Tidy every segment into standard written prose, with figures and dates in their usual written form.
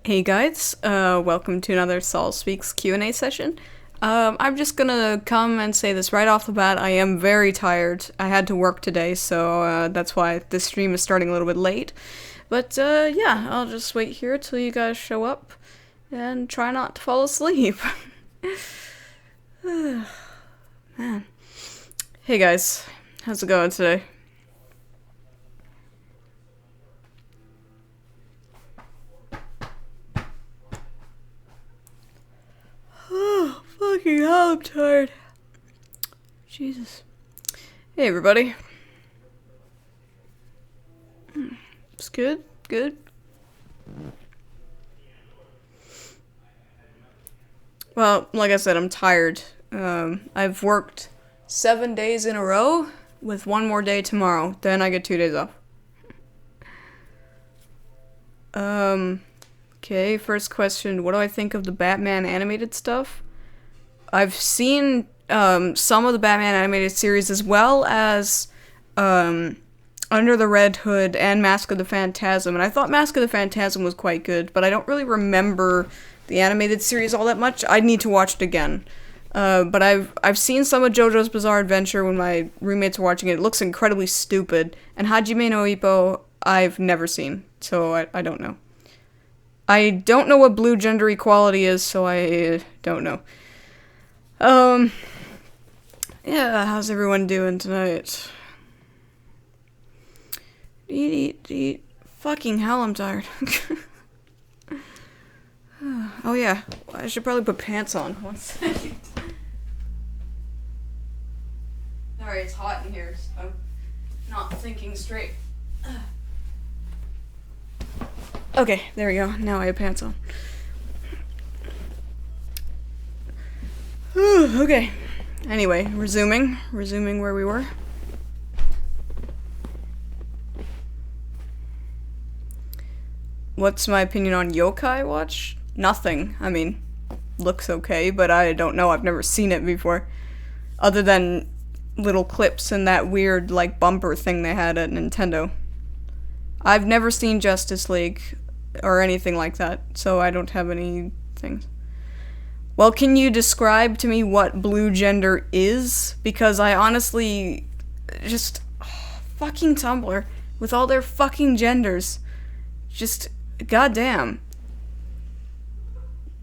Hey guys, welcome to another Sol Speaks Q&A session. I'm just gonna come and say this right off the bat. I am very tired. I had to work today, so that's why this stream is starting a little bit late. But yeah, I'll just wait here till you guys show up and try not to fall asleep. Man. Hey guys, how's it going today? Oh, fucking hell, I'm tired. Jesus. Hey, everybody. It's good? Good? Well, like I said, I'm tired. I've worked 7 days in a row with one more day tomorrow. Then I get 2 days off. Okay, first question. What do I think of the Batman animated stuff? I've seen some of the Batman animated series as well as Under the Red Hood and Mask of the Phantasm, and I thought Mask of the Phantasm was quite good, but I don't really remember the animated series all that much. I'd need to watch it again. But I've seen some of JoJo's Bizarre Adventure when my roommates were watching it. It looks incredibly stupid. And Hajime no Ippo, I've never seen, so I don't know. I don't know what blue gender equality is, so I don't know. Yeah, how's everyone doing tonight? Eat. Fucking hell, I'm tired. Oh yeah, I should probably put pants on. 1 second. Sorry, it's hot in here, so I'm not thinking straight. Okay, there we go. Now I have pants on. Okay. Anyway, resuming where we were. What's my opinion on Yokai Watch? Nothing. I mean, looks okay, but I don't know. I've never seen it before. Other than little clips and that weird, like, bumper thing they had at Nintendo. I've never seen Justice League or anything like that, so I don't have any things. Well, can you describe to me what blue gender is? Because I honestly just... fucking Tumblr. With all their fucking genders. Just... goddamn.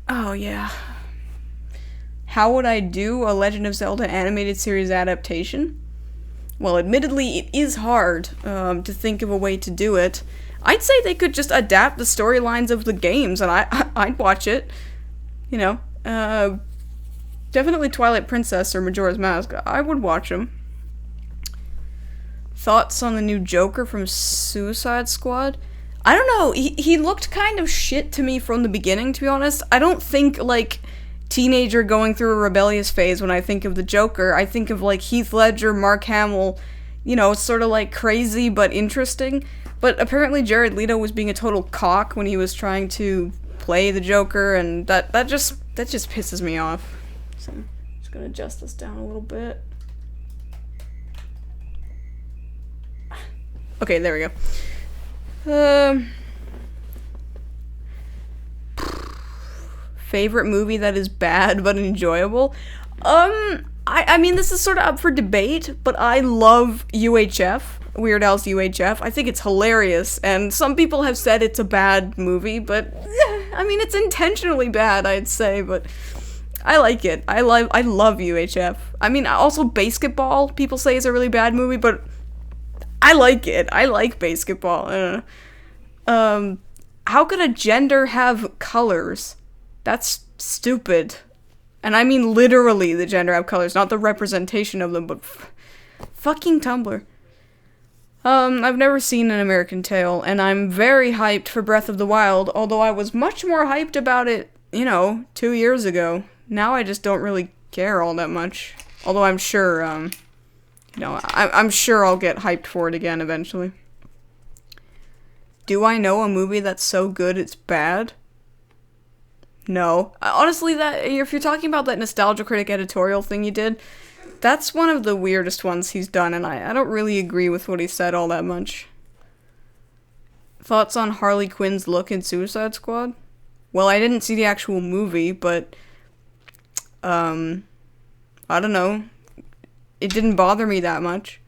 Oh, yeah. How would I do a Legend of Zelda animated series adaptation? Well, admittedly, it is hard to think of a way to do it. I'd say they could just adapt the storylines of the games, and I'd watch it. You know, definitely Twilight Princess or Majora's Mask. I would watch them. Thoughts on the new Joker from Suicide Squad? I don't know, he looked kind of shit to me from the beginning, to be honest. I don't think, like, teenager going through a rebellious phase when I think of the Joker. I think of, like, Heath Ledger, Mark Hamill, you know, sort of, like, crazy but interesting. But apparently Jared Leto was being a total cock when he was trying to play the Joker, and that just pisses me off. So, I'm just gonna adjust this down a little bit. Okay, there we go. Favorite movie that is bad but enjoyable? I mean, this is sort of up for debate, but I love UHF. Weird Al's UHF. I think it's hilarious, and some people have said it's a bad movie, but I mean, it's intentionally bad, I'd say, but I like it. I love UHF. I mean, also Basketball, people say is a really bad movie, but I like it. I like Basketball. How could a gender have colors? That's stupid. And I mean literally the gender have colors, not the representation of them, but fucking Tumblr. I've never seen An American Tail, and I'm very hyped for Breath of the Wild, although I was much more hyped about it, 2 years ago. Now I just don't really care all that much. Although I'm sure, I'm sure I'll get hyped for it again eventually. Do I know a movie that's so good it's bad? No. Honestly, if you're talking about that Nostalgia Critic editorial thing you did, that's one of the weirdest ones he's done, and I don't really agree with what he said all that much. Thoughts on Harley Quinn's look in Suicide Squad? Well, I didn't see the actual movie, but, I don't know. It didn't bother me that much.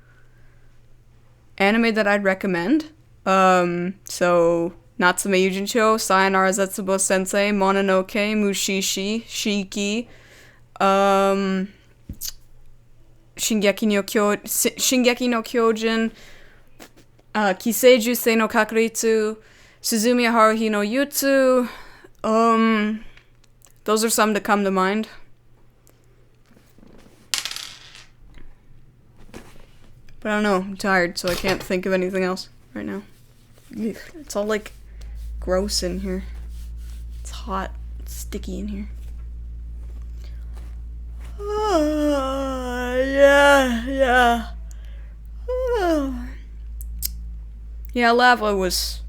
Anime that I'd recommend? So, Natsume Yujincho, Sayonara Zetsubo Sensei, Mononoke, Mushishi, Shiki, Shingeki no Kyojin, Kiseiju Sei no Kakuritsu, Suzumiya Haruhi no Yutsu. Those are some to come to mind. But I don't know, I'm tired, so I can't think of anything else right now. Ugh, it's all like gross in here. It's hot, it's sticky in here. Yeah. Yeah, Lava was...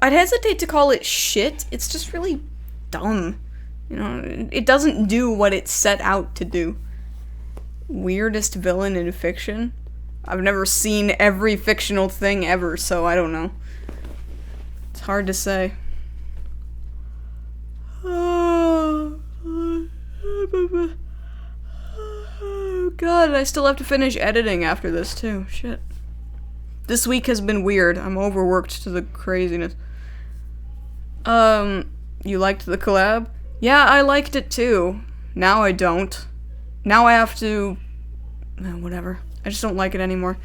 I'd hesitate to call it shit. It's just really dumb. You know, it doesn't do what it set out to do. Weirdest villain in fiction? I've never seen every fictional thing ever, so I don't know. It's hard to say. Oh, God, I still have to finish editing after this, too. Shit. This week has been weird. I'm overworked to the craziness. You liked the collab? Yeah, I liked it, too. Now I don't. Now I have to... whatever. I just don't like it anymore.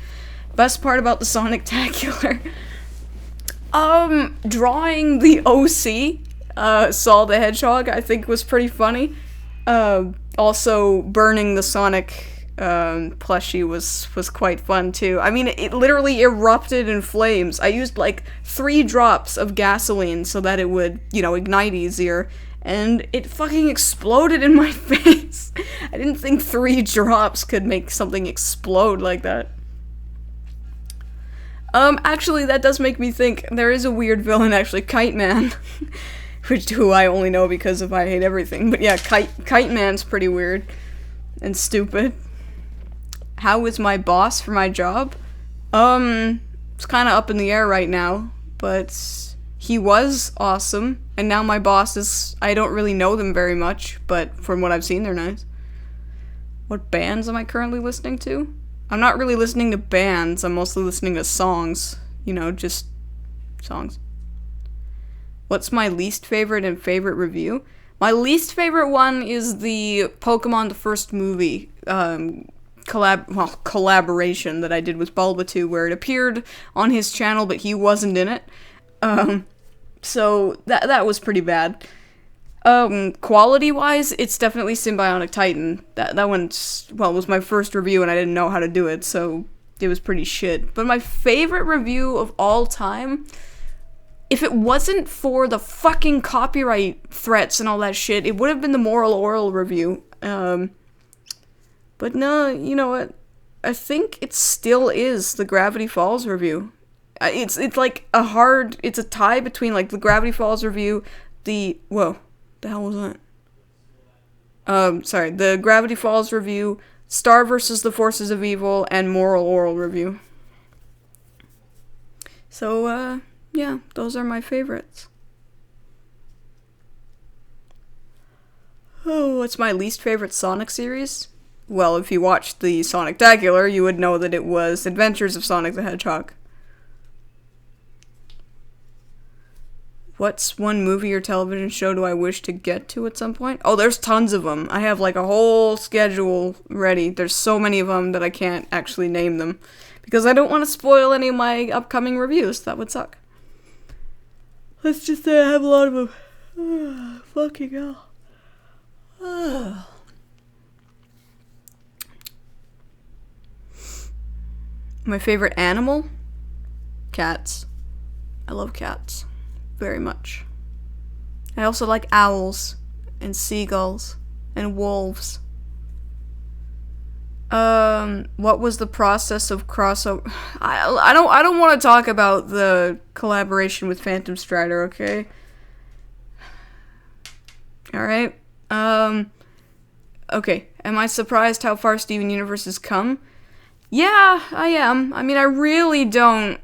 Best part about the Sonic-tacular. Drawing the OC, Sol the Hedgehog, I think was pretty funny. Also, burning the Sonic, plushie was quite fun, too. I mean, it literally erupted in flames. I used, like, 3 drops of gasoline so that it would, you know, ignite easier. And it fucking exploded in my face. I didn't think 3 drops could make something explode like that. Actually, that does make me think there is a weird villain, actually, Kite Man. Who I only know because of I Hate Everything. But yeah, Kite Man's pretty weird. And stupid. How is my boss for my job? It's kinda up in the air right now. But... he was awesome, and now my boss is... I don't really know them very much, but from what I've seen, they're nice. What bands am I currently listening to? I'm not really listening to bands, I'm mostly listening to songs. You know, just songs. What's my least favorite and favorite review? My least favorite one is the Pokemon the First Movie collaboration that I did with Bulbato, where it appeared on his channel, but he wasn't in it. So that was pretty bad. Quality-wise, it's definitely Symbionic Titan. That one's, well, was my first review and I didn't know how to do it, so it was pretty shit. But my favorite review of all time, if it wasn't for the fucking copyright threats and all that shit, it would have been the Moral Oral review. But no, you know what? I think it still is the Gravity Falls review. It's like it's a tie between, like, the Gravity Falls review, whoa, the hell was that? Sorry, the Gravity Falls review, Star vs. the Forces of Evil, and Moral Oral review. So, yeah, those are my favorites. Oh, what's my least favorite Sonic series? Well, if you watched the Sonic-tacular, you would know that it was Adventures of Sonic the Hedgehog. What's one movie or television show do I wish to get to at some point? Oh, there's tons of them. I have, like, a whole schedule ready. There's so many of them that I can't actually name them. Because I don't want to spoil any of my upcoming reviews. That would suck. Let's just say I have a lot of them. Fucking hell. My favorite animal? Cats. I love cats. Very much. I also like owls and seagulls and wolves. What was the process of crossover? I don't want to talk about the collaboration with Phantom Strider, okay? Alright. Okay. Am I surprised how far Steven Universe has come? Yeah, I am. I mean, I really don't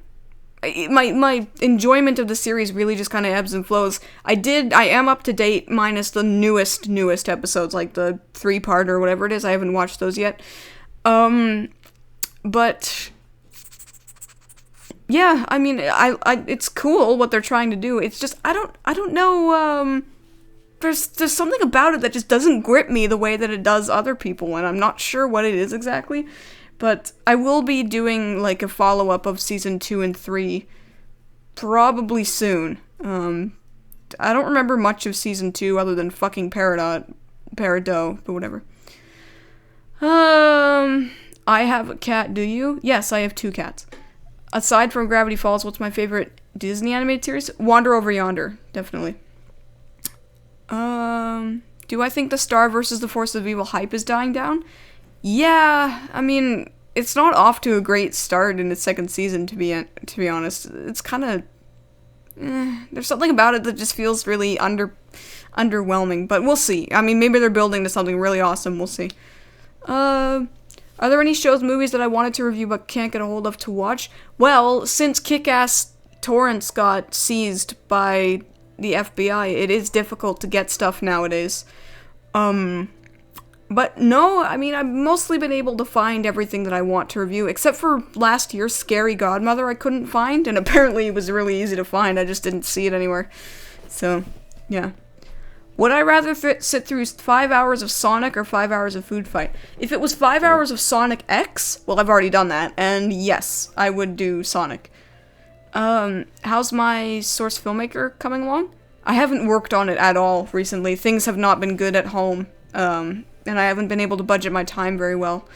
my enjoyment of the series really just kind of ebbs and flows. I am up to date minus the newest episodes, like the 3-part or whatever it is. I haven't watched those yet. But yeah, I mean, I it's cool what they're trying to do. It's just I don't know. There's something about it that just doesn't grip me the way that it does other people, and I'm not sure what it is exactly. But I will be doing, like, a follow-up of Season 2 and 3 probably soon. I don't remember much of Season 2 other than fucking Peridot, but whatever. I have a cat, do you? Yes, I have 2 cats. Aside from Gravity Falls, what's my favorite Disney animated series? Wander Over Yonder, definitely. Do I think the Star vs. the Force of Evil hype is dying down? Yeah, I mean, it's not off to a great start in its second season, to be honest. It's kind of... there's something about it that just feels really underwhelming, but we'll see. I mean, maybe they're building to something really awesome, we'll see. Are there any shows, movies that I wanted to review but can't get a hold of to watch? Well, since Kick-Ass torrents got seized by the FBI, it is difficult to get stuff nowadays. But no, I mean, I've mostly been able to find everything that I want to review, except for last year's Scary Godmother I couldn't find, and apparently it was really easy to find, I just didn't see it anywhere. So, yeah. Would I rather sit through 5 hours of Sonic or 5 hours of Food Fight? If it was 5 hours of Sonic X, well, I've already done that, and yes, I would do Sonic. How's my Source Filmmaker coming along? I haven't worked on it at all recently. Things have not been good at home, and I haven't been able to budget my time very well.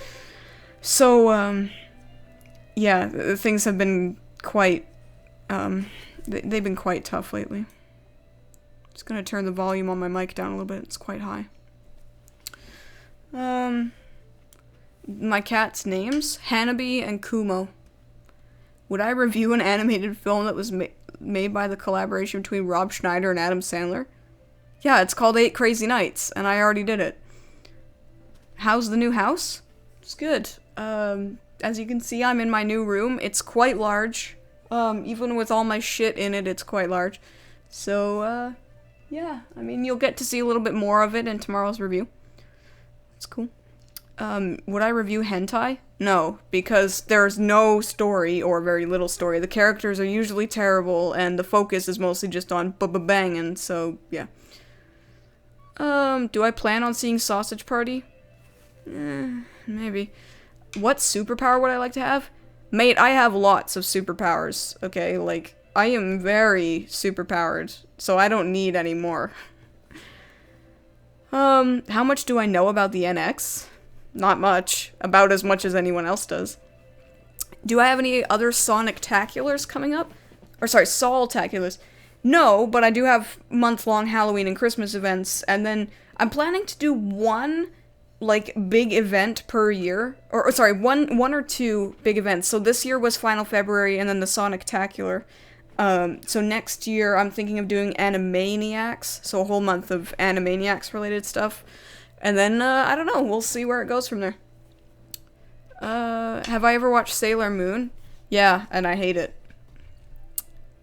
So, yeah, things have been quite, they've been quite tough lately. Just gonna turn the volume on my mic down a little bit, it's quite high. My cat's names, Hanabi and Kumo. Would I review an animated film that was made by the collaboration between Rob Schneider and Adam Sandler? Yeah, it's called 8 Crazy Nights, and I already did it. How's the new house? It's good. As you can see, I'm in my new room. It's quite large. Even with all my shit in it, it's quite large. So, yeah. I mean, you'll get to see a little bit more of it in tomorrow's review. It's cool. Would I review hentai? No, because there's no story, or very little story. The characters are usually terrible, and the focus is mostly just on banging, so, yeah. Do I plan on seeing Sausage Party? Maybe. What superpower would I like to have? Mate, I have lots of superpowers, okay? Like, I am very superpowered, so I don't need any more. How much do I know about the NX? Not much. About as much as anyone else does. Do I have any other Sonic-taculars coming up? Or sorry, Sol-taculars. No, but I do have month-long Halloween and Christmas events, and then I'm planning to do one, like, big event per year. Or sorry, one or two big events. So this year was Final February, and then the Sonic-tacular. So next year I'm thinking of doing Animaniacs, so a whole month of Animaniacs-related stuff. And then, I don't know, we'll see where it goes from there. Have I ever watched Sailor Moon? Yeah, and I hate it.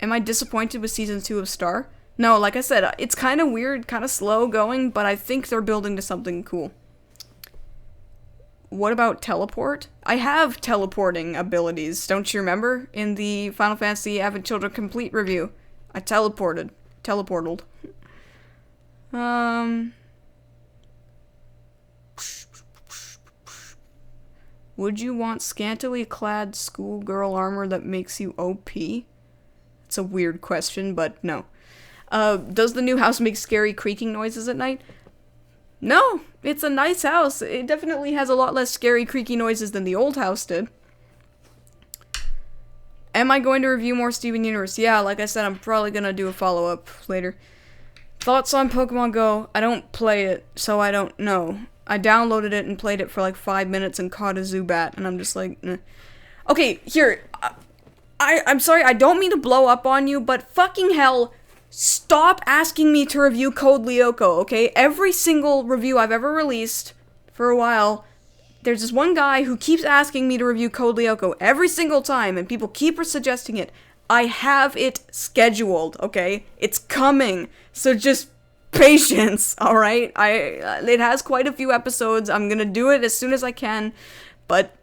Am I disappointed with Season 2 of Star? No, like I said, it's kind of weird, kind of slow going, but I think they're building to something cool. What about teleport? I have teleporting abilities, don't you remember? In the Final Fantasy Advent Children Complete review. I teleported. Would you want scantily clad schoolgirl armor that makes you OP? It's a weird question, but no. Does the new house make scary creaking noises at night? No, it's a nice house. It definitely has a lot less scary creaky noises than the old house did. Am I going to review more Steven Universe? Yeah, like I said, I'm probably gonna do a follow-up later. Thoughts on Pokemon Go? I don't play it, so I don't know. I downloaded it and played it for like 5 minutes and caught a Zubat, and I'm just like, nah. Okay, here, I'm sorry, I don't mean to blow up on you, but fucking hell, stop asking me to review Code Lyoko, okay? Every single review I've ever released for a while, there's this one guy who keeps asking me to review Code Lyoko every single time, and people keep suggesting it. I have it scheduled, okay? It's coming. So just patience, all right? It has quite a few episodes. I'm going to do it as soon as I can, but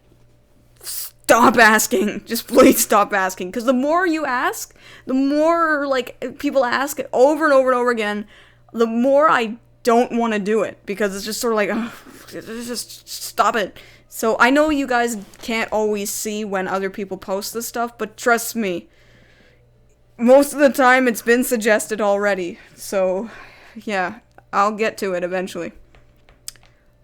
stop asking. Just please stop asking, cuz the more you ask, the more like people ask it over and over and over again, the more I don't want to do it, because it's just sort of like, oh, just stop it. So I know you guys can't always see when other people post this stuff, but trust me, most of the time it's been suggested already. So yeah, I'll get to it eventually.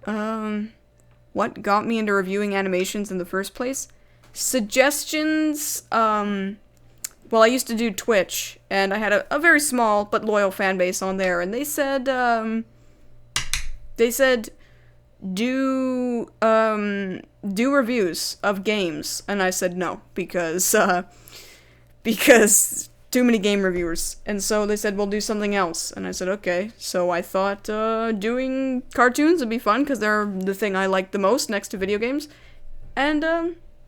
What got me into reviewing animations in the first place? Suggestions. Well, I used to do Twitch, and I had a very small but loyal fan base on there, and they said do reviews of games, and I said no, because too many game reviewers. And so they said, well, do something else, and I said okay. So I thought doing cartoons would be fun, because they're the thing I like the most next to video games, and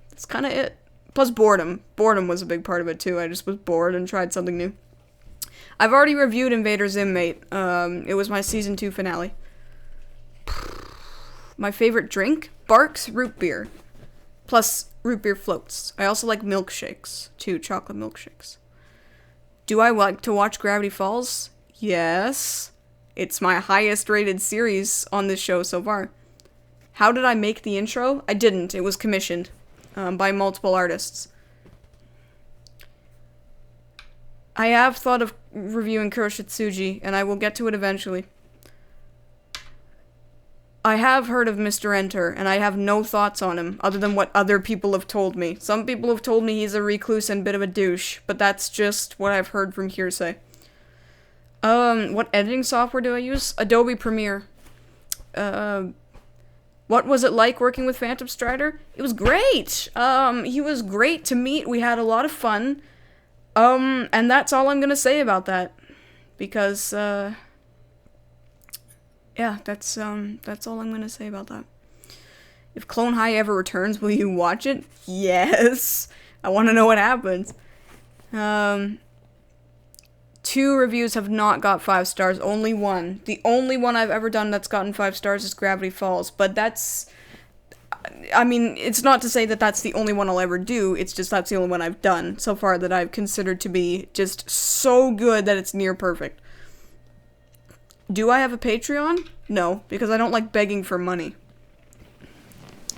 that's kind of it. Plus boredom was a big part of it too. I just was bored and tried something new. I've already reviewed Invader Zimmate. It was my season 2 finale. My favorite drink? Barks root beer. Plus root beer floats. I also like milkshakes too, chocolate milkshakes. Do I like to watch Gravity Falls? Yes. It's my highest rated series on this show so far. How did I make the intro? I didn't. It was commissioned by multiple artists. I have thought of reviewing Kuroshitsuji, and I will get to it eventually. I have heard of Mr. Enter, and I have no thoughts on him, other than what other people have told me. Some people have told me he's a recluse and a bit of a douche, but that's just what I've heard from hearsay. What editing software do I use? Adobe Premiere. What was it like working with Phantom Strider? It was great! He was great to meet, we had a lot of fun. And that's all I'm gonna say about that. Because, yeah, that's all I'm gonna say about that. If Clone High ever returns, will you watch it? Yes! I wanna know what happens. 2 reviews have not got 5 stars, only 1. The only one I've ever done that's gotten 5 stars is Gravity Falls, but that's... I mean, it's not to say that that's the only one I'll ever do, it's just that's the only one I've done so far that I've considered to be just so good that it's near perfect. Do I have a Patreon? No, because I don't like begging for money.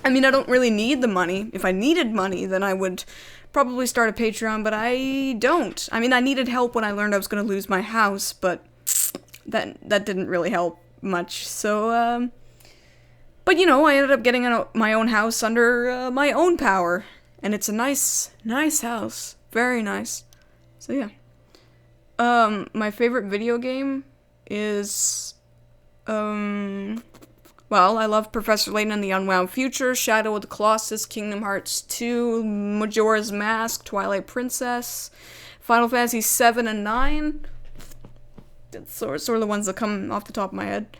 I mean, I don't really need the money. If I needed money, then I would probably start a Patreon, but I don't. I mean, I needed help when I learned I was going to lose my house, but that didn't really help much, so, but, you know, I ended up getting my own house under my own power, and it's a nice house. Very nice. So, yeah. My favorite video game is, well, I love Professor Layton and the Unwound Future, Shadow of the Colossus, Kingdom Hearts 2, Majora's Mask, Twilight Princess, Final Fantasy 7 and 9. That's sort of the ones that come off the top of my head.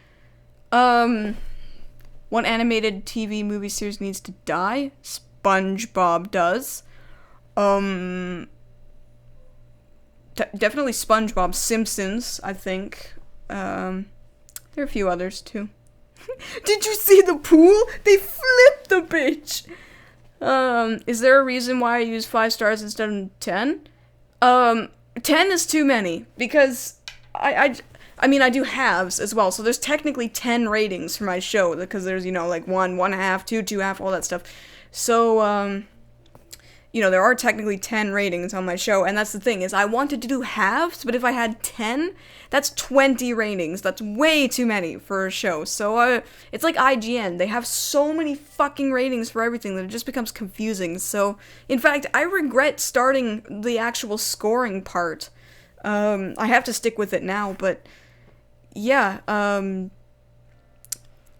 What animated TV movie series needs to die? SpongeBob does. Definitely SpongeBob. Simpsons, I think. There are a few others, too. Did you see the pool? They flipped the bitch! Is there a reason why I use 5 stars instead of 10? 10 is too many, because I mean, I do halves as well, so there's technically 10 ratings for my show, because there's, you know, like 1, 1/2, 2, 2/2, all that stuff. So, you know, there are technically 10 ratings on my show, and that's the thing, is I wanted to do halves, but if I had 10, that's 20 ratings. That's way too many for a show. So, it's like IGN. They have so many fucking ratings for everything that it just becomes confusing. So, in fact, I regret starting the actual scoring part. I have to stick with it now, but, yeah,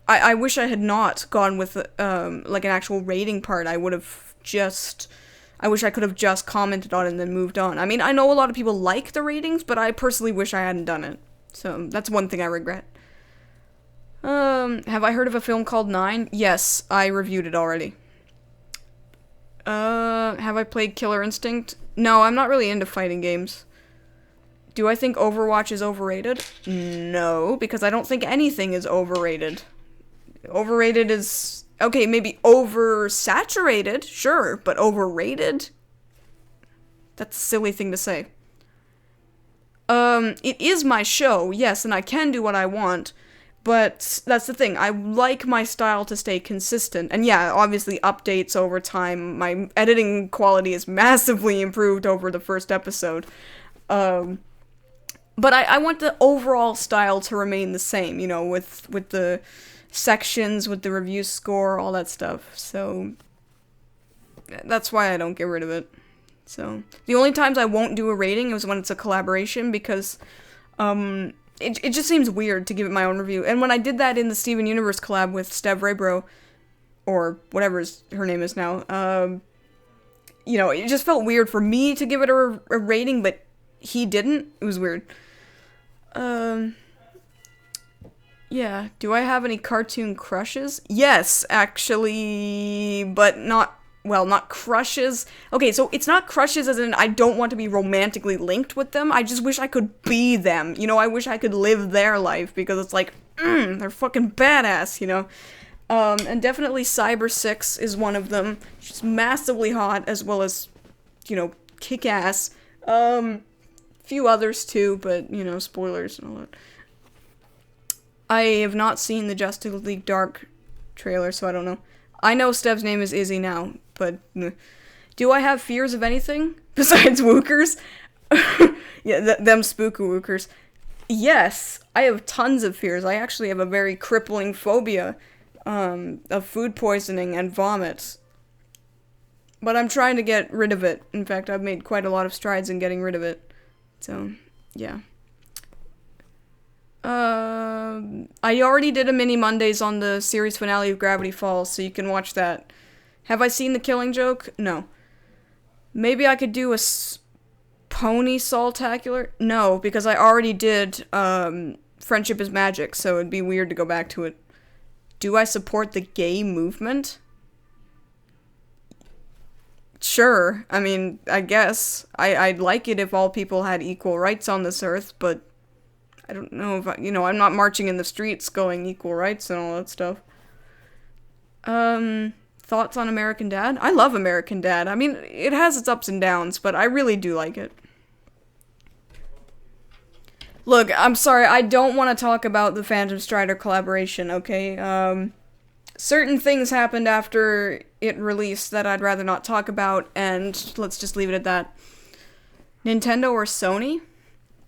I wish I had not gone with, like, an actual rating part. I wish I could have just commented on it and then moved on. I mean, I know a lot of people like the ratings, but I personally wish I hadn't done it. So, that's one thing I regret. Have I heard of a film called 9? Yes, I reviewed it already. Have I played Killer Instinct? No, I'm not really into fighting games. Do I think Overwatch is overrated? No, because I don't think anything is overrated. Overrated is... Okay, maybe oversaturated, sure, but overrated? That's a silly thing to say. It is my show, yes, and I can do what I want, but that's the thing. I like my style to stay consistent. And yeah, obviously updates over time. My editing quality is massively improved over the first episode. But I want the overall style to remain the same, you know, with the sections, with the review score, all that stuff. So that's why I don't get rid of it. So the only times I won't do a rating is when it's a collaboration, because it just seems weird to give it my own review. And when I did that in the Steven Universe collab with Stev Raybro, or whatever her name is now, you know, it just felt weird for me to give it a rating, but he didn't. It was weird. Yeah. Do I have any cartoon crushes? Yes, actually, but not crushes. Okay, so it's not crushes as in I don't want to be romantically linked with them. I just wish I could be them. You know, I wish I could live their life, because it's like, they're fucking badass, you know? And definitely Cyber 6 is one of them. She's massively hot, as well as, you know, kick-ass. Few others too, but, you know, spoilers and all that. I have not seen the Justice League Dark trailer, so I don't know. I know Stev's name is Izzy now, but do I have fears of anything besides wookers? Yeah, them spooky wookers. Yes, I have tons of fears. I actually have a very crippling phobia of food poisoning and vomit. But I'm trying to get rid of it. In fact, I've made quite a lot of strides in getting rid of it. So, yeah. I already did a mini Mondays on the series finale of Gravity Falls, so you can watch that. Have I seen The Killing Joke? No. Maybe I could do a Pony Saltacular? No, because I already did Friendship is Magic, so it'd be weird to go back to it. Do I support the gay movement? Sure. I mean, I guess. I'd like it if all people had equal rights on this earth, but I don't know if you know, I'm not marching in the streets going equal rights and all that stuff. Thoughts on American Dad? I love American Dad. I mean, it has its ups and downs, but I really do like it. Look, I'm sorry, I don't want to talk about the Phantom Strider collaboration, okay? Certain things happened after it released that I'd rather not talk about, and let's just leave it at that. Nintendo or Sony?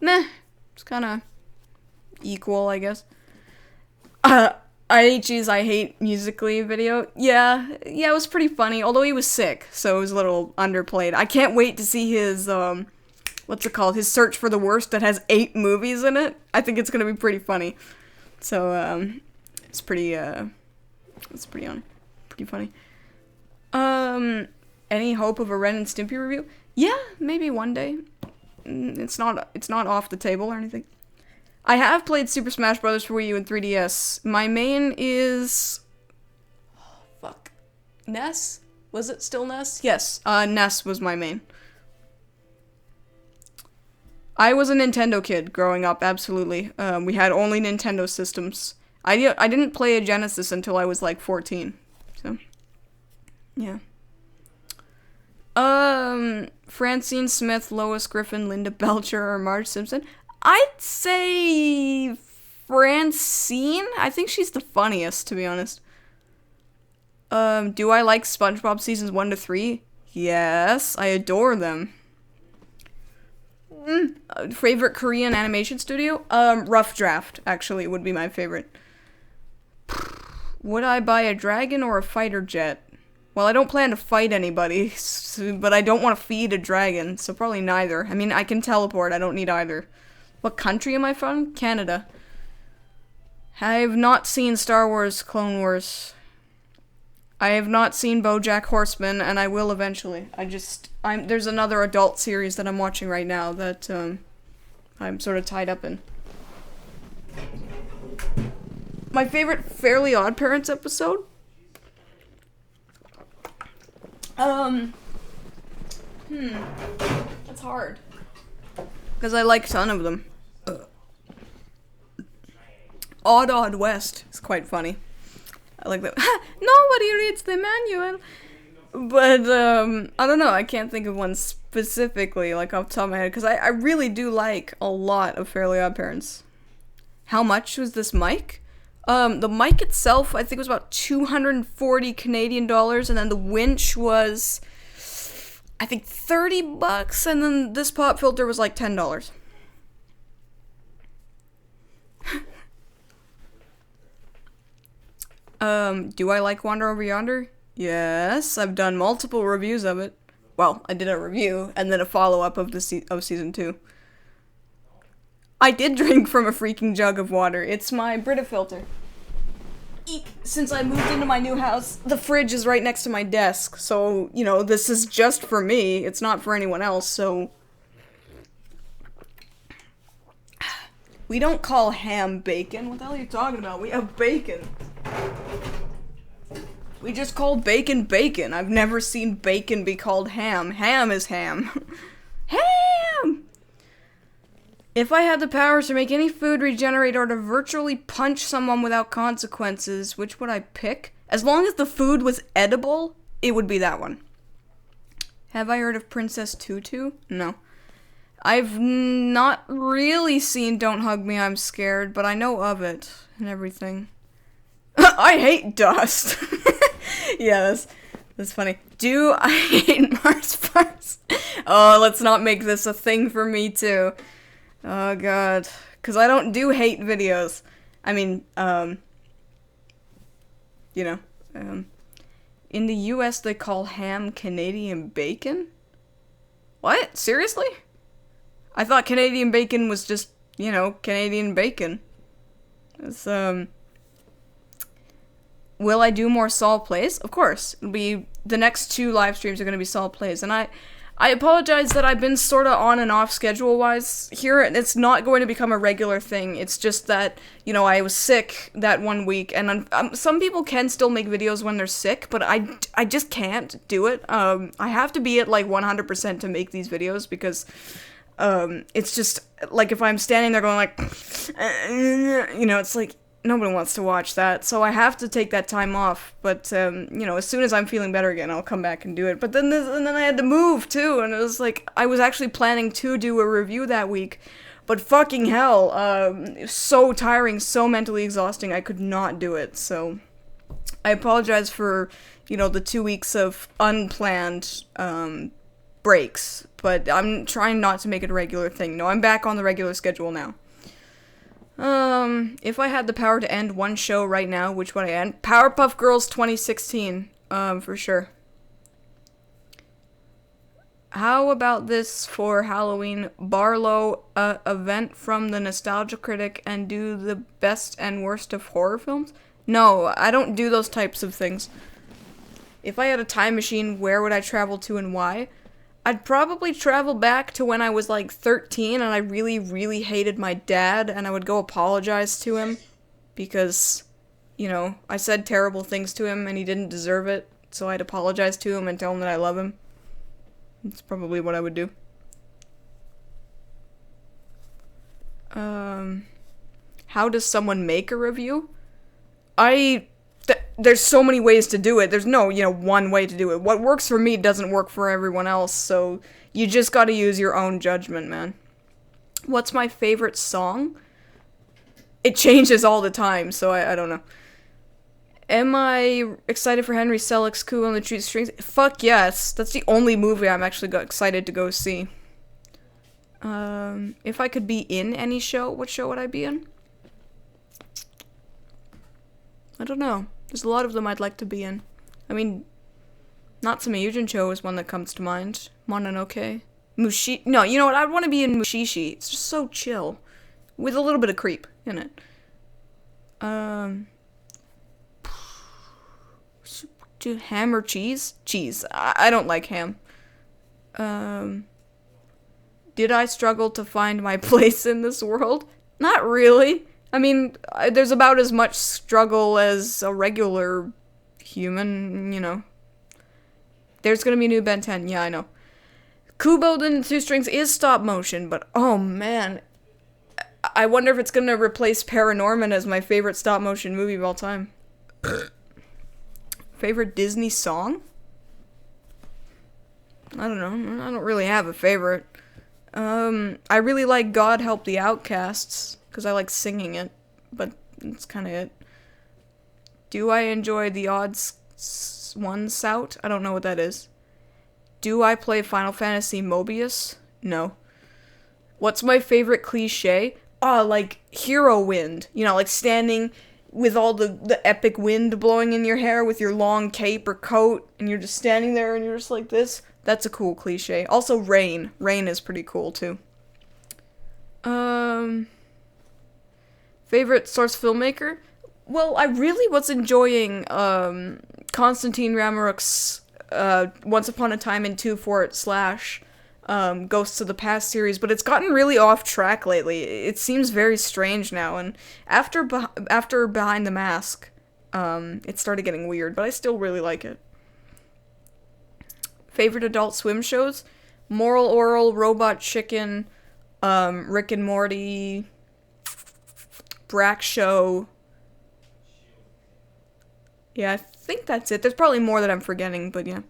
Meh. It's kinda equal, I guess. IHG's I Hate Musically video. Yeah, it was pretty funny, although he was sick, so it was a little underplayed. I can't wait to see his, what's it called? His Search for the Worst that has 8 movies in it. I think it's gonna be pretty funny. So, it's pretty funny. Any hope of a Ren and Stimpy review? Yeah, maybe one day. It's not off the table or anything. I have played Super Smash Bros. For Wii U and 3DS. My main is... Oh, fuck. Ness? Was it still Ness? Yes, Ness was my main. I was a Nintendo kid growing up, absolutely. We had only Nintendo systems. I didn't play a Genesis until I was like 14. So, yeah. Francine Smith, Lois Griffin, Linda Belcher, or Marge Simpson? I'd say Francine. I think she's the funniest, to be honest. Do I like SpongeBob seasons 1 to 3? Yes, I adore them. Favorite Korean animation studio? Rough Draft, actually, would be my favorite. Would I buy a dragon or a fighter jet? Well, I don't plan to fight anybody, but I don't want to feed a dragon, so probably neither. I mean, I can teleport, I don't need either. What country am I from? Canada. I have not seen Star Wars Clone Wars. I have not seen BoJack Horseman, and I will eventually. There's another adult series that I'm watching right now that, I'm sort of tied up in. My favorite Fairly Odd Parents episode? Um, that's hard. Because I like a ton of them. Odd West is quite funny. I like that. Nobody reads the manual. But, I don't know, I can't think of one specifically, like, off the top of my head, because I really do like a lot of Fairly Odd Parents. How much was this mic? The mic itself, I think, was about 240 Canadian dollars, and then the winch was, I think, $30, and then this pop filter was like $10. Do I like Wander Over Yonder? Yes, I've done multiple reviews of it. Well, I did a review, and then a follow-up of season 2. I did drink from a freaking jug of water. It's my Brita filter. Since I moved into my new house, the fridge is right next to my desk, so, you know, this is just for me. It's not for anyone else, so... We don't call ham bacon. What the hell are you talking about? We have bacon. We just call bacon bacon. I've never seen bacon be called ham. Ham is ham. Ham! If I had the power to make any food regenerate or to virtually punch someone without consequences, which would I pick? As long as the food was edible, it would be that one. Have I heard of Princess Tutu? No. I've not really seen Don't Hug Me, I'm Scared, but I know of it and everything. I hate dust. Yeah, that's funny. Do I hate Mars bars? Oh, let's not make this a thing for me too. Oh god, because I don't do hate videos. I mean, in the US they call ham Canadian bacon? What? Seriously? I thought Canadian bacon was just, you know, Canadian bacon. It's, will I do more Sol Plays? Of course. It'll be, the next 2 live streams are gonna be Sol Plays, and I apologize that I've been sorta on and off schedule-wise here, and it's not going to become a regular thing. It's just that, you know, I was sick that one week, and some people can still make videos when they're sick, but I just can't do it. I have to be at, like, 100% to make these videos, because, it's just, like, if I'm standing there going, like, you know, it's like, nobody wants to watch that, so I have to take that time off, but, you know, as soon as I'm feeling better again, I'll come back and do it. But then I had to move, too, and it was like, I was actually planning to do a review that week, but fucking hell, it was so tiring, so mentally exhausting, I could not do it, so I apologize for, you know, the 2 weeks of unplanned, breaks, but I'm trying not to make it a regular thing. No, I'm back on the regular schedule now. If I had the power to end one show right now, which would I end? Powerpuff Girls 2016, for sure. How about this for Halloween? Barlow, event from the Nostalgia Critic and do the best and worst of horror films? No, I don't do those types of things. If I had a time machine, where would I travel to and why? I'd probably travel back to when I was like 13 and I really, really hated my dad, and I would go apologize to him because, you know, I said terrible things to him and he didn't deserve it, so I'd apologize to him and tell him that I love him. That's probably what I would do. How does someone make a review? There's so many ways to do it. There's no, you know, one way to do it. What works for me doesn't work for everyone else, so you just gotta use your own judgment, man. What's my favorite song? It changes all the time, so I don't know. Am I excited for Henry Selick's Coup on the Street Strings? Fuck yes. That's the only movie I'm actually excited to go see. If I could be in any show, what show would I be in? I don't know. There's a lot of them I'd like to be in. I mean, Natsume Yujincho is one that comes to mind. Mononoke. No, you know what? I'd want to be in Mushishi. It's just so chill. With a little bit of creep in it. Ham or cheese? Cheese. I don't like ham. Did I struggle to find my place in this world? Not really. I mean, there's about as much struggle as a regular human, you know. There's gonna be a new Ben 10. Yeah, I know. Kubo the Two Strings is stop motion, but oh man. I wonder if it's gonna replace Paranorman as my favorite stop motion movie of all time. Favorite Disney song? I don't know. I don't really have a favorite. I really like God Help the Outcasts, because I like singing it, but that's kind of it. Do I enjoy the Odd One Sout? I don't know what that is. Do I play Final Fantasy Mobius? No. What's my favorite cliche? Like hero wind. You know, like standing with all the epic wind blowing in your hair with your long cape or coat, and you're just standing there and you're just like this. That's a cool cliche. Also, rain. Rain is pretty cool, too. Favorite source filmmaker? Well, I really was enjoying, Konstantin Ramuruk's, Once Upon a Time in 2/4/ Ghosts of the Past series, but it's gotten really off track lately. It seems very strange now, and after Behind the Mask, it started getting weird, but I still really like it. Favorite Adult Swim shows? Moral Oral, Robot Chicken, Rick and Morty, Brack Show. Yeah, I think that's it. There's probably more that I'm forgetting, but yeah.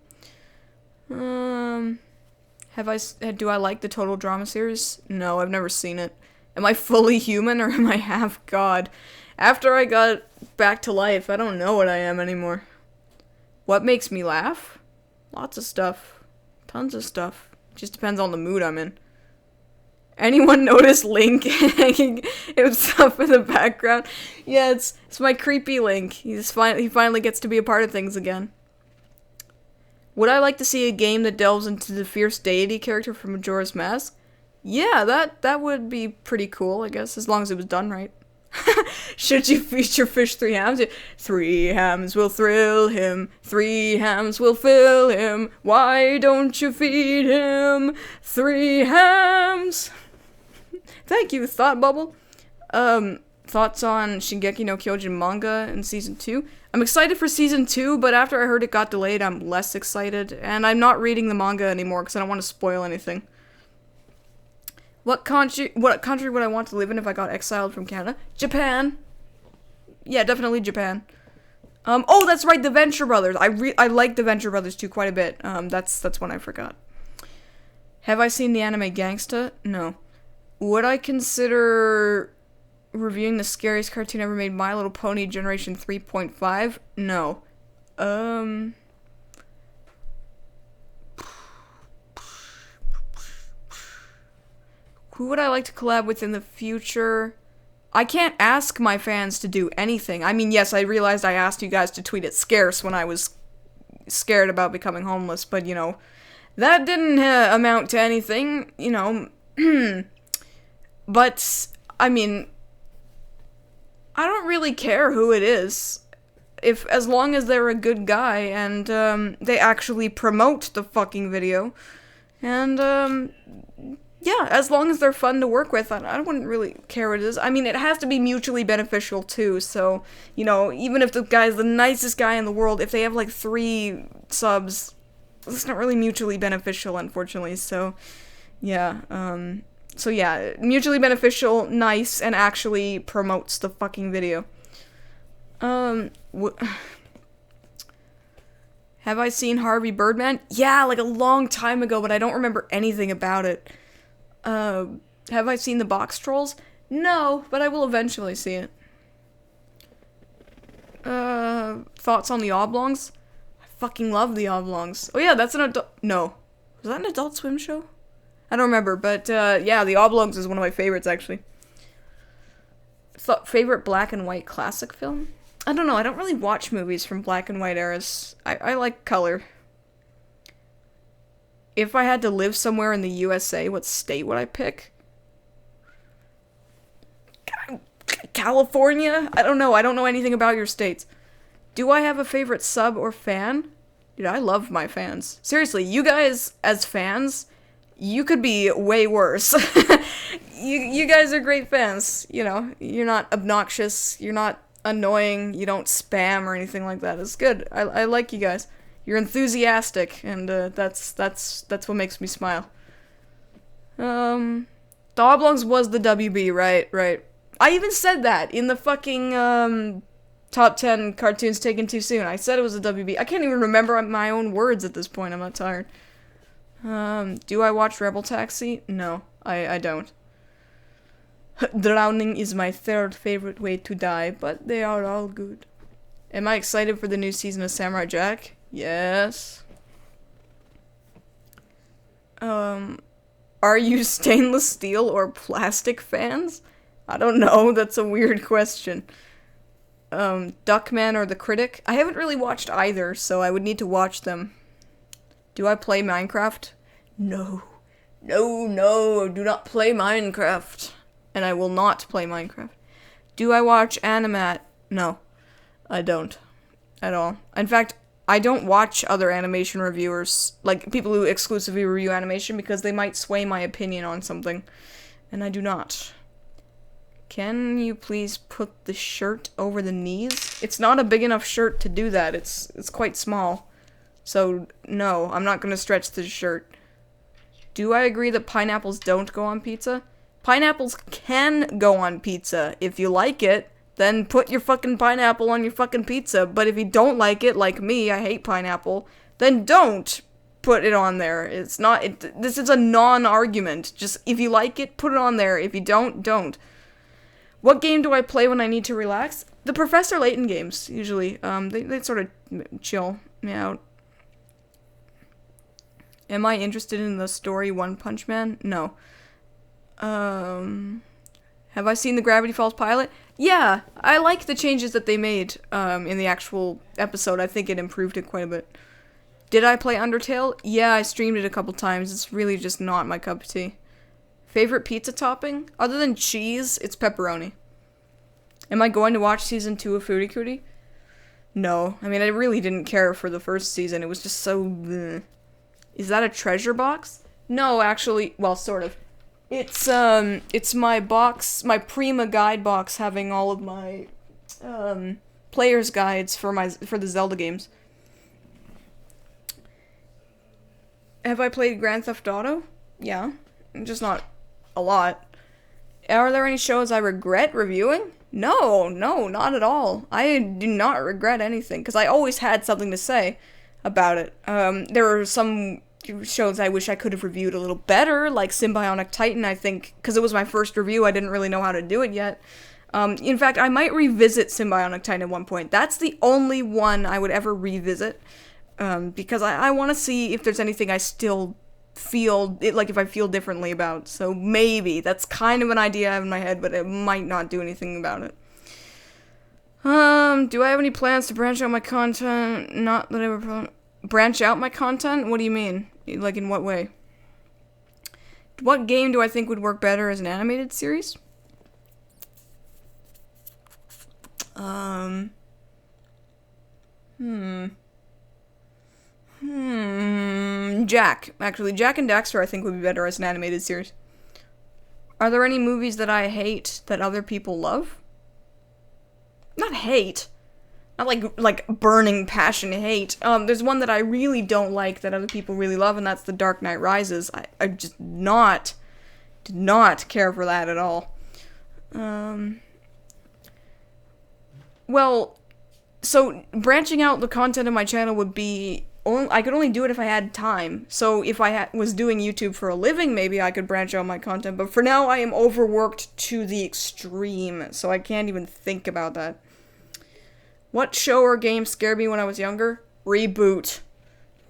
Do I like the Total Drama series? No, I've never seen it. Am I fully human or am I half god? After I got back to life, I don't know what I am anymore. What makes me laugh? Lots of stuff. Tons of stuff. Just depends on the mood I'm in. Anyone notice Link hanging himself in the background? Yeah, it's my creepy Link. He finally gets to be a part of things again. Would I like to see a game that delves into the fierce deity character from Majora's Mask? Yeah, that would be pretty cool, I guess, as long as it was done right. Should you feature Fish 3 Hams? 3 hams will thrill him, 3 hams will fill him, why don't you feed him 3 hams? Thank you, Thought Bubble. Thoughts on Shingeki no Kyojin manga in Season 2? I'm excited for Season 2, but after I heard it got delayed, I'm less excited, and I'm not reading the manga anymore because I don't want to spoil anything. What country would I want to live in if I got exiled from Canada? Japan. Yeah, definitely Japan. Oh, that's right, the Venture Brothers. I like the Venture Brothers too quite a bit. That's one I forgot. Have I seen the anime Gangsta? No. Would I consider reviewing the scariest cartoon ever made, My Little Pony Generation 3.5? No. Who would I like to collab with in the future? I can't ask my fans to do anything. I mean, yes, I realized I asked you guys to tweet at Scarce when I was scared about becoming homeless, but, you know, that didn't amount to anything, you know. But, I mean, I don't really care who it is. As long as they're a good guy and, they actually promote the fucking video. And, yeah, as long as they're fun to work with, I wouldn't really care what it is. I mean, it has to be mutually beneficial, too, so, you know, even if the guy's the nicest guy in the world, if they have, like, 3 subs, it's not really mutually beneficial, unfortunately, so, yeah, mutually beneficial, nice, and actually promotes the fucking video. Have I seen Harvey Birdman? Yeah, like a long time ago, but I don't remember anything about it. Have I seen the Box Trolls? No, but I will eventually see it. Thoughts on the Oblongs? I fucking love the Oblongs. Oh yeah, that's an adult... No. Was that an Adult Swim show? I don't remember, but, yeah, the Oblongs is one of my favorites, actually. Favorite black and white classic film? I don't know, I don't really watch movies from black and white eras. I like color. If I had to live somewhere in the USA, what state would I pick? California? I don't know. I don't know anything about your states. Do I have a favorite sub or fan? Dude, I love my fans. Seriously, you guys, as fans, you could be way worse. You guys are great fans. You know, you're not obnoxious. You're not annoying. You don't spam or anything like that. It's good. I like you guys. You're enthusiastic, and that's what makes me smile. The Oblongs was the WB, right. I even said that in the fucking, top 10 cartoons taken too soon. I said it was a WB. I can't even remember my own words at this point. I'm not tired. Do I watch Rebel Taxi? No, I don't. Drowning is my third favorite way to die, but they are all good. Am I excited for the new season of Samurai Jack? Yes. Are you stainless steel or plastic fans? I don't know, that's a weird question. Duckman or The Critic? I haven't really watched either, so I would need to watch them. Do I play Minecraft? No, do not play Minecraft. And I will not play Minecraft. Do I watch Animat? No, I don't. At all. In fact, I don't watch other animation reviewers, like people who exclusively review animation, because they might sway my opinion on something. And I do not. Can you please put the shirt over the knees? It's not a big enough shirt to do that. It's quite small. So, no, I'm not gonna stretch the shirt. Do I agree that pineapples don't go on pizza? Pineapples can go on pizza. If you like it, then put your fucking pineapple on your fucking pizza. But if you don't like it, like me, I hate pineapple, then don't put it on there. It's not, this is a non-argument. Just, if you like it, put it on there. If you don't, don't. What game do I play when I need to relax? The Professor Layton games, usually. They sort of chill me out. Am I interested in the story One Punch Man? No. Have I seen the Gravity Falls pilot? Yeah, I like the changes that they made in the actual episode. I think it improved it quite a bit. Did I play Undertale? Yeah, I streamed it a couple times. It's really just not my cup of tea. Favorite pizza topping? Other than cheese, it's pepperoni. Am I going to watch season 2 of Foodie Cootie? No. I mean, I really didn't care for the first season. It was just so bleh. Is that a treasure box? No, actually, well, sort of. It's my box, my Prima guide box having all of my, player's guides for the Zelda games. Have I played Grand Theft Auto? Yeah. Just not a lot. Are there any shows I regret reviewing? No, not at all. I do not regret anything, because I always had something to say about it. There are some shows I wish I could have reviewed a little better, like Symbionic Titan, I think, because it was my first review, I didn't really know how to do it yet. In fact, I might revisit Symbionic Titan at one point. That's the only one I would ever revisit, because I want to see if there's anything I still feel, like if I feel differently about. So maybe, that's kind of an idea I have in my head, but it might not do anything about it. Do I have any plans to branch out my content? Not that I ever branch out my content? What do you mean? Like, in what way? What game do I think would work better as an animated series? Jack. Actually, Jack and Daxter I think would be better as an animated series. Are there any movies that I hate that other people love? Not hate. Not like burning passion hate. There's one that I really don't like that other people really love, and that's The Dark Knight Rises. I just did not care for that at all. Well, so branching out the content of my channel would be, I could only do it if I had time. So if I was doing YouTube for a living, maybe I could branch out my content. But for now, I am overworked to the extreme, so I can't even think about that. What show or game scared me when I was younger? Reboot.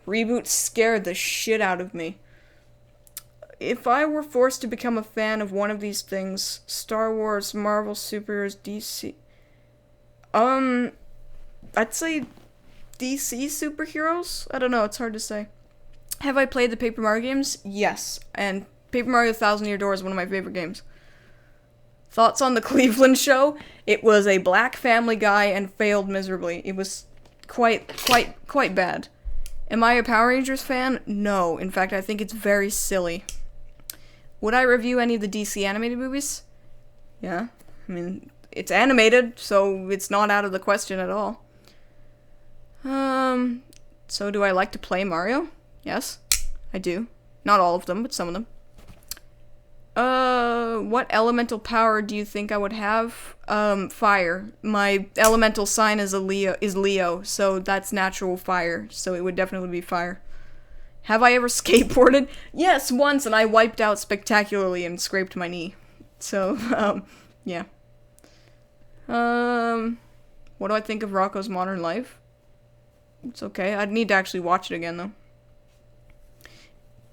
Reboot scared the shit out of me. If I were forced to become a fan of one of these things, Star Wars, Marvel, superheroes, DC... I'd say DC superheroes? I don't know, it's hard to say. Have I played the Paper Mario games? Yes, and Paper Mario 1,000 Year Door is one of my favorite games. Thoughts on the Cleveland show? It was a black Family Guy and failed miserably. It was quite bad. Am I a Power Rangers fan? No. In fact, I think it's very silly. Would I review any of the DC animated movies? Yeah. I mean, it's animated, so it's not out of the question at all. So do I like to play Mario? Yes, I do. Not all of them, but some of them. What elemental power do you think I would have? Fire. My elemental sign is Leo, so that's natural fire, so it would definitely be fire. Have I ever skateboarded? Yes, once, and I wiped out spectacularly and scraped my knee. So, yeah. What do I think of Rocko's Modern Life? It's okay. I'd need to actually watch it again, though.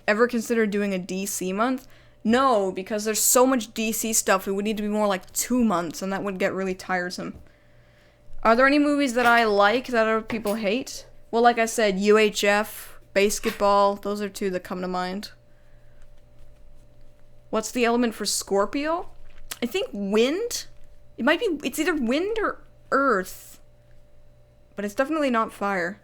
Ever consider doing a DC month? No, because there's so much DC stuff, it would need to be more like 2 months, and that would get really tiresome. Are there any movies that I like that other people hate? Well, like I said, UHF, Basketball, those are 2 that come to mind. What's the element for Scorpio? I think wind? It's either wind or earth. But it's definitely not fire.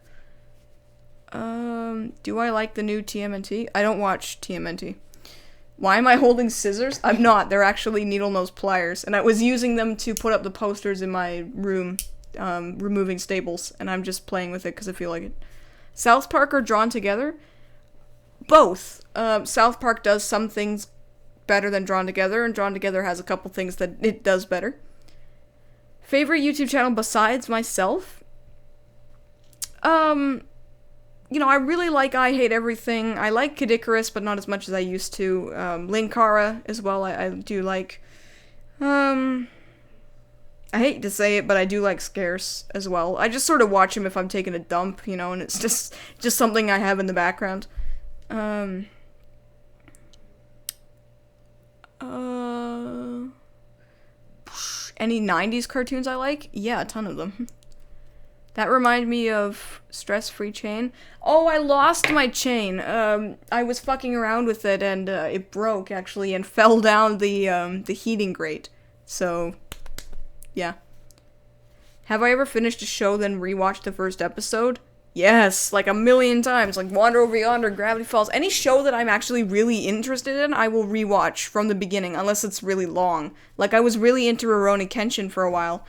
Do I like the new TMNT? I don't watch TMNT. Why am I holding scissors? I'm not. They're actually needle nose pliers. And I was using them to put up the posters in my room, removing staples. And I'm just playing with it because I feel like it. South Park or Drawn Together? Both. South Park does some things better than Drawn Together, and Drawn Together has a couple things that it does better. Favorite YouTube channel besides myself? You know, I really like I Hate Everything. I like Kid Icarus, but not as much as I used to. Linkara as well, I do like. I hate to say it, but I do like Scarce as well. I just sort of watch him if I'm taking a dump, you know, and it's just something I have in the background. Any 90s cartoons I like? Yeah, a ton of them. That reminded me of Stress-Free Chain. Oh, I lost my chain. I was fucking around with it, and it broke, actually, and fell down the heating grate. So, yeah. Have I ever finished a show, then rewatched the first episode? Yes, like 1,000,000 times. Like Wander Over Yonder, Gravity Falls. Any show that I'm actually really interested in, I will rewatch from the beginning, unless it's really long. Like, I was really into Rurouni Kenshin for a while.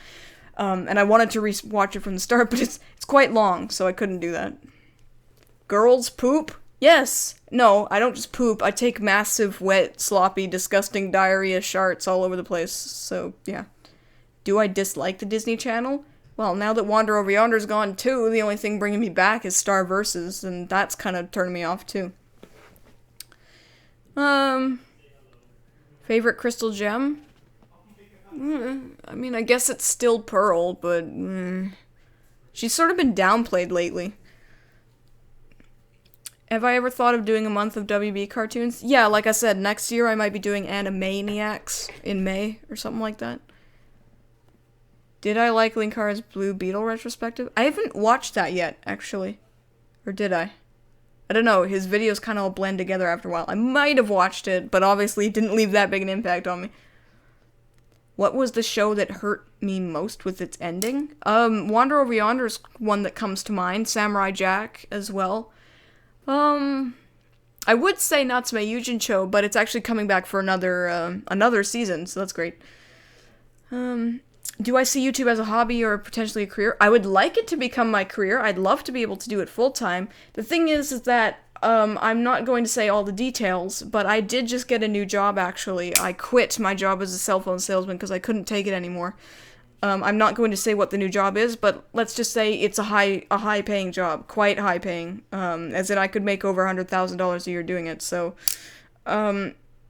And I wanted to watch it from the start, but it's quite long, so I couldn't do that. Girls poop? Yes. No, I don't just poop. I take massive, wet, sloppy, disgusting diarrhea sharts all over the place. So, yeah. Do I dislike the Disney Channel? Well, now that Wander Over Yonder's gone too, the only thing bringing me back is Star Versus, and that's kind of turning me off too. Favorite crystal gem? I mean, I guess it's still Pearl, but she's sort of been downplayed lately. Have I ever thought of doing a month of WB cartoons? Yeah, like I said, next year I might be doing Animaniacs in May or something like that. Did I like Linkara's Blue Beetle retrospective? I haven't watched that yet, actually. Or did I? I don't know, his videos kind of all blend together after a while. I might have watched it, but obviously it didn't leave that big an impact on me. What was the show that hurt me most with its ending? Wander Over Yonder is one that comes to mind. Samurai Jack as well. I would say Natsume Yujincho, but it's actually coming back for another season, so that's great. Do I see YouTube as a hobby or potentially a career? I would like it to become my career. I'd love to be able to do it full time. The thing is that I'm not going to say all the details, but I did just get a new job, actually. I quit my job as a cell phone salesman because I couldn't take it anymore. I'm not going to say what the new job is, but let's just say it's a high-paying job. Quite high-paying. As in I could make over $100,000 a year doing it, so...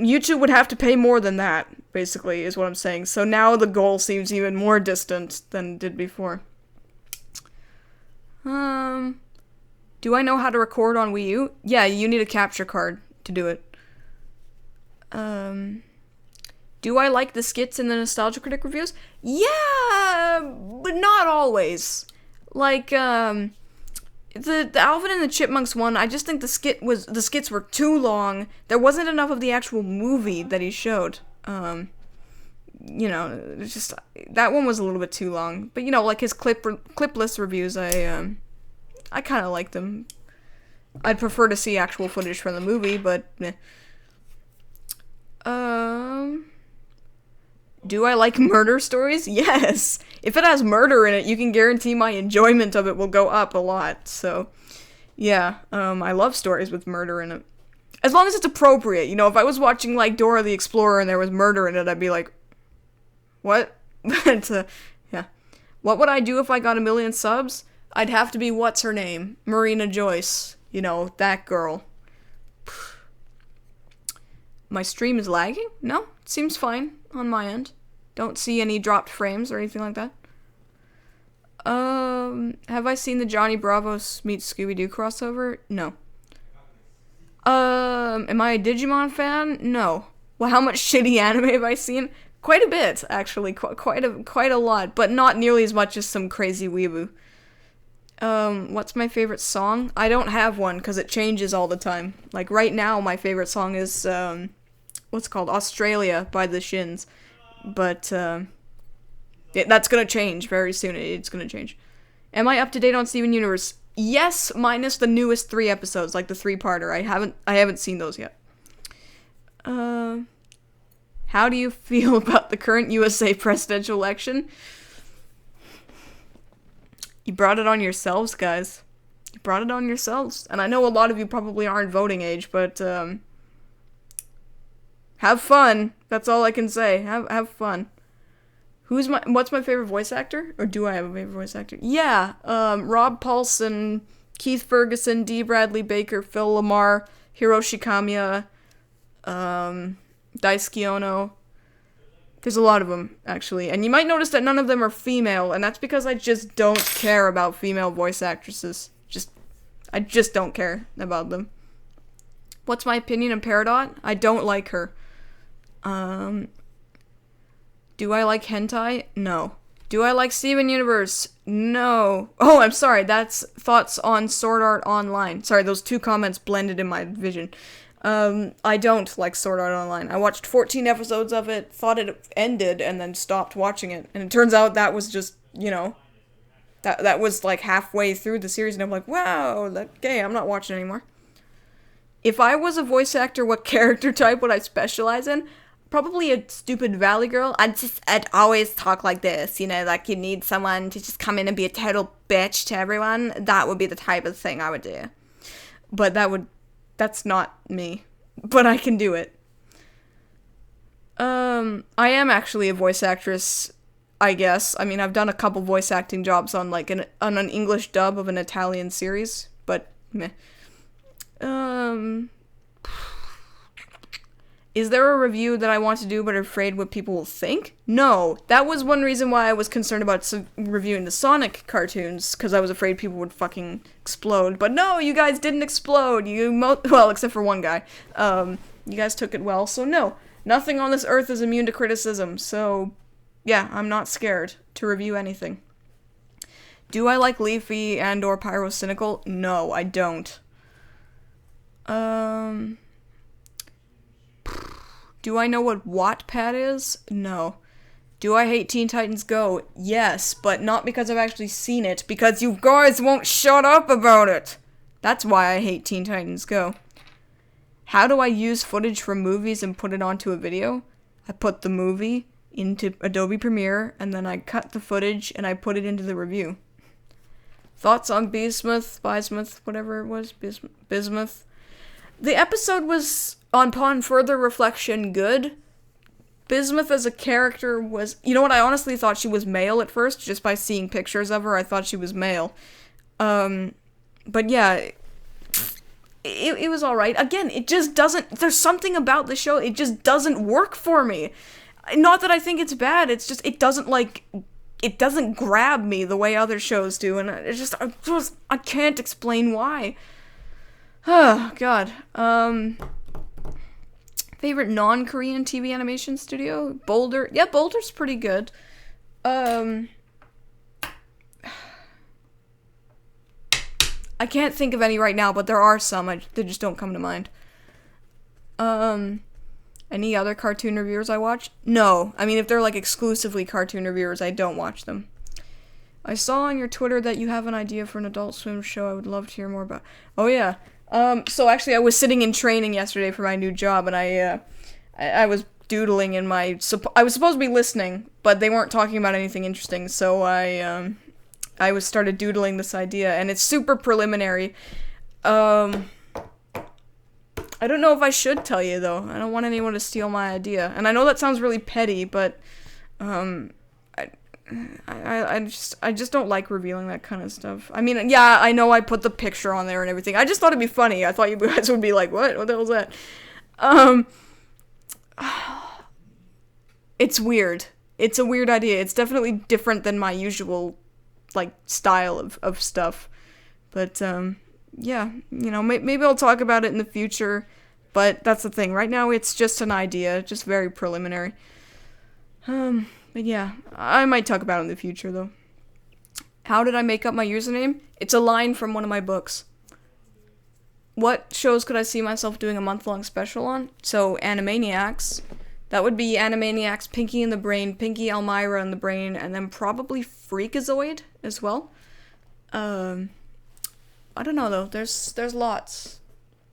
YouTube would have to pay more than that, basically, is what I'm saying. So now the goal seems even more distant than it did before. Do I know how to record on Wii U? Yeah, you need a capture card to do it. Do I like the skits in the Nostalgia Critic reviews? Yeah, but not always. Like, the Alvin and the Chipmunks one, I just think the skits were too long. There wasn't enough of the actual movie that he showed. You know, it's just, that one was a little bit too long. But, you know, like his clipless reviews, I kind of like them. I'd prefer to see actual footage from the movie, but, meh. Do I like murder stories? Yes! If it has murder in it, you can guarantee my enjoyment of it will go up a lot, so... Yeah, I love stories with murder in it. As long as it's appropriate, you know, if I was watching, like, Dora the Explorer and there was murder in it, I'd be like, what? But, yeah. What would I do if I got 1,000,000 subs? I'd have to be, what's her name? Marina Joyce. You know, that girl. My stream is lagging? No, it seems fine on my end. Don't see any dropped frames or anything like that. Have I seen the Johnny Bravo's meets Scooby-Doo crossover? No. Am I a Digimon fan? No. Well, how much shitty anime have I seen? Quite a bit, actually. Quite a lot, but not nearly as much as some crazy weeaboo. What's my favorite song? I don't have one, because it changes all the time. Like, right now, my favorite song is, what's it called? Australia by the Shins. But, that's gonna change very soon. It's gonna change. Am I up to date on Steven Universe? Yes, minus the newest 3 episodes, like the 3-parter. I haven't seen those yet. How do you feel about the current USA presidential election? You brought it on yourselves, guys. You brought it on yourselves. And I know a lot of you probably aren't voting age, but, have fun. That's all I can say. Have fun. What's my favorite voice actor? Or do I have a favorite voice actor? Yeah, Rob Paulson, Keith Ferguson, D. Bradley Baker, Phil Lamar, Hiroshi Kamiya, Daisuke Ono. There's a lot of them, actually. And you might notice that none of them are female, and that's because I just don't care about female voice actresses. I just don't care about them. What's my opinion on Peridot? I don't like her. Do I like hentai? No. Do I like Steven Universe? No. Oh, I'm sorry. That's thoughts on Sword Art Online. Sorry, those 2 comments blended in my vision. I don't like Sword Art Online. I watched 14 episodes of it, thought it ended, and then stopped watching it. And it turns out that was just, you know, that was like halfway through the series, and I'm like, wow, okay, I'm not watching anymore. If I was a voice actor, what character type would I specialize in? Probably a stupid Valley girl. I'd always talk like this, you know, like you need someone to just come in and be a total bitch to everyone. That would be the type of thing I would do. But that's not me. But I can do it. I am actually a voice actress, I guess. I mean, I've done a couple voice acting jobs on like on an English dub of an Italian series, but meh. Is there a review that I want to do but afraid what people will think? No. That was one reason why I was concerned about reviewing the Sonic cartoons, because I was afraid people would fucking explode. But no, you guys didn't explode. Well, except for one guy. You guys took it well, so no. Nothing on this earth is immune to criticism, so yeah, I'm not scared to review anything. Do I like Leafy and or Pyrocynical? No, I don't. Do I know what Wattpad is? No. Do I hate Teen Titans Go? Yes, but not because I've actually seen it, because you guys won't shut up about it! That's why I hate Teen Titans Go. How do I use footage from movies and put it onto a video? I put the movie into Adobe Premiere, and then I cut the footage, and I put it into the review. Thoughts on Bismuth, whatever it was, Bismuth. The episode was, upon further reflection, good. Bismuth as a character was... You know what, I honestly thought she was male at first, just by seeing pictures of her, I thought she was male. But yeah, it was alright. Again, it just doesn't... There's something about the show, it just doesn't work for me. Not that I think it's bad, it's just, it doesn't, like... It doesn't grab me the way other shows do, and I can't explain why. Oh, God. Favorite non-Korean TV animation studio? Boulder. Yeah, Boulder's pretty good. I can't think of any right now, but there are some. They just don't come to mind. Any other cartoon reviewers I watch? No. I mean, if they're, like, exclusively cartoon reviewers, I don't watch them. I saw on your Twitter that you have an idea for an Adult Swim show I would love to hear more about. Oh, yeah. So actually, I was sitting in training yesterday for my new job, and I was doodling in my... I was supposed to be listening, but they weren't talking about anything interesting, so I started doodling this idea, and it's super preliminary. I don't know if I should tell you, though. I don't want anyone to steal my idea. And I know that sounds really petty, but, I just don't like revealing that kind of stuff. I mean, yeah, I know I put the picture on there and everything. I just thought it'd be funny. I thought you guys would be like, what? What the hell's that? It's weird. It's a weird idea. It's definitely different than my usual, like, style of stuff. But, yeah, you know, maybe I'll talk about it in the future. But that's the thing. Right now, it's just an idea. Just very preliminary. But yeah, I might talk about it in the future, though. How did I make up my username? It's a line from one of my books. What shows could I see myself doing a month-long special on? So, Animaniacs. That would be Animaniacs, Pinky in the Brain, Pinky Elmira in the Brain, and then probably Freakazoid as well. I don't know, though. There's lots.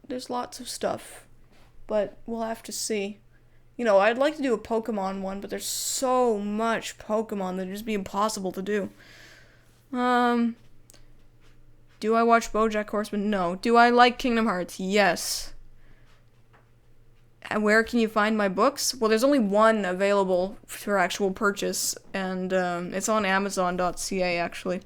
There's lots of stuff. But we'll have to see. You know, I'd like to do a Pokemon one, but there's so much Pokemon that it'd just be impossible to do. Do I watch BoJack Horseman? No. Do I like Kingdom Hearts? Yes. And where can you find my books? Well, there's only one available for actual purchase, and it's on Amazon.ca, actually.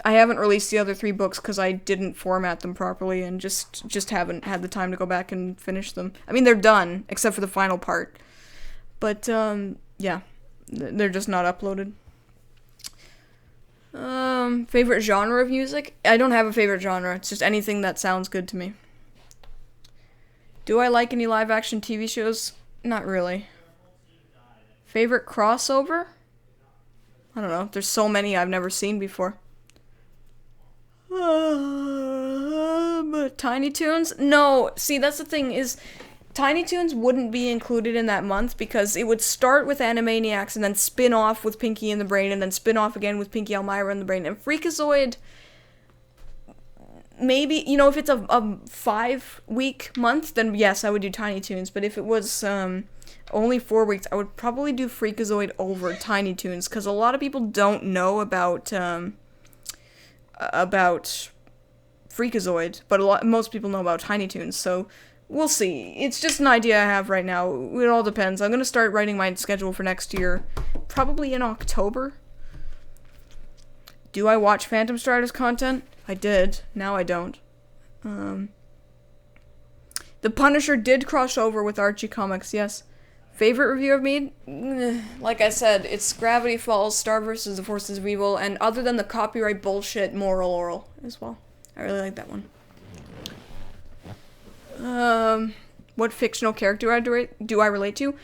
I haven't released the other 3 books because I didn't format them properly and just haven't had the time to go back and finish them. I mean, they're done, except for the final part. But, yeah, they're just not uploaded. Favorite genre of music? I don't have a favorite genre. It's just anything that sounds good to me. Do I like any live-action TV shows? Not really. Favorite crossover? I don't know. There's so many I've never seen before. Tiny Toons? No, see, that's the thing, is Tiny Toons wouldn't be included in that month because it would start with Animaniacs and then spin off with Pinky in the Brain and then spin off again with Pinky Elmira in the Brain. And Freakazoid, maybe, you know, if it's a 5-week month, then yes, I would do Tiny Toons. But if it was only 4 weeks, I would probably do Freakazoid over Tiny Toons because a lot of people don't know about Freakazoid, but most people know about Tiny Toons, so we'll see. It's just an idea I have right now. It all depends. I'm going to start writing my schedule for next year, probably in October. Do I watch Phantom Strider's content? I did. Now I don't. The Punisher did cross over with Archie Comics, yes. Favorite review I've made? Like I said, it's Gravity Falls, Star vs. the Forces of Evil, and other than the copyright bullshit, Moral Oral as well. I really like that one. What fictional character do I relate to?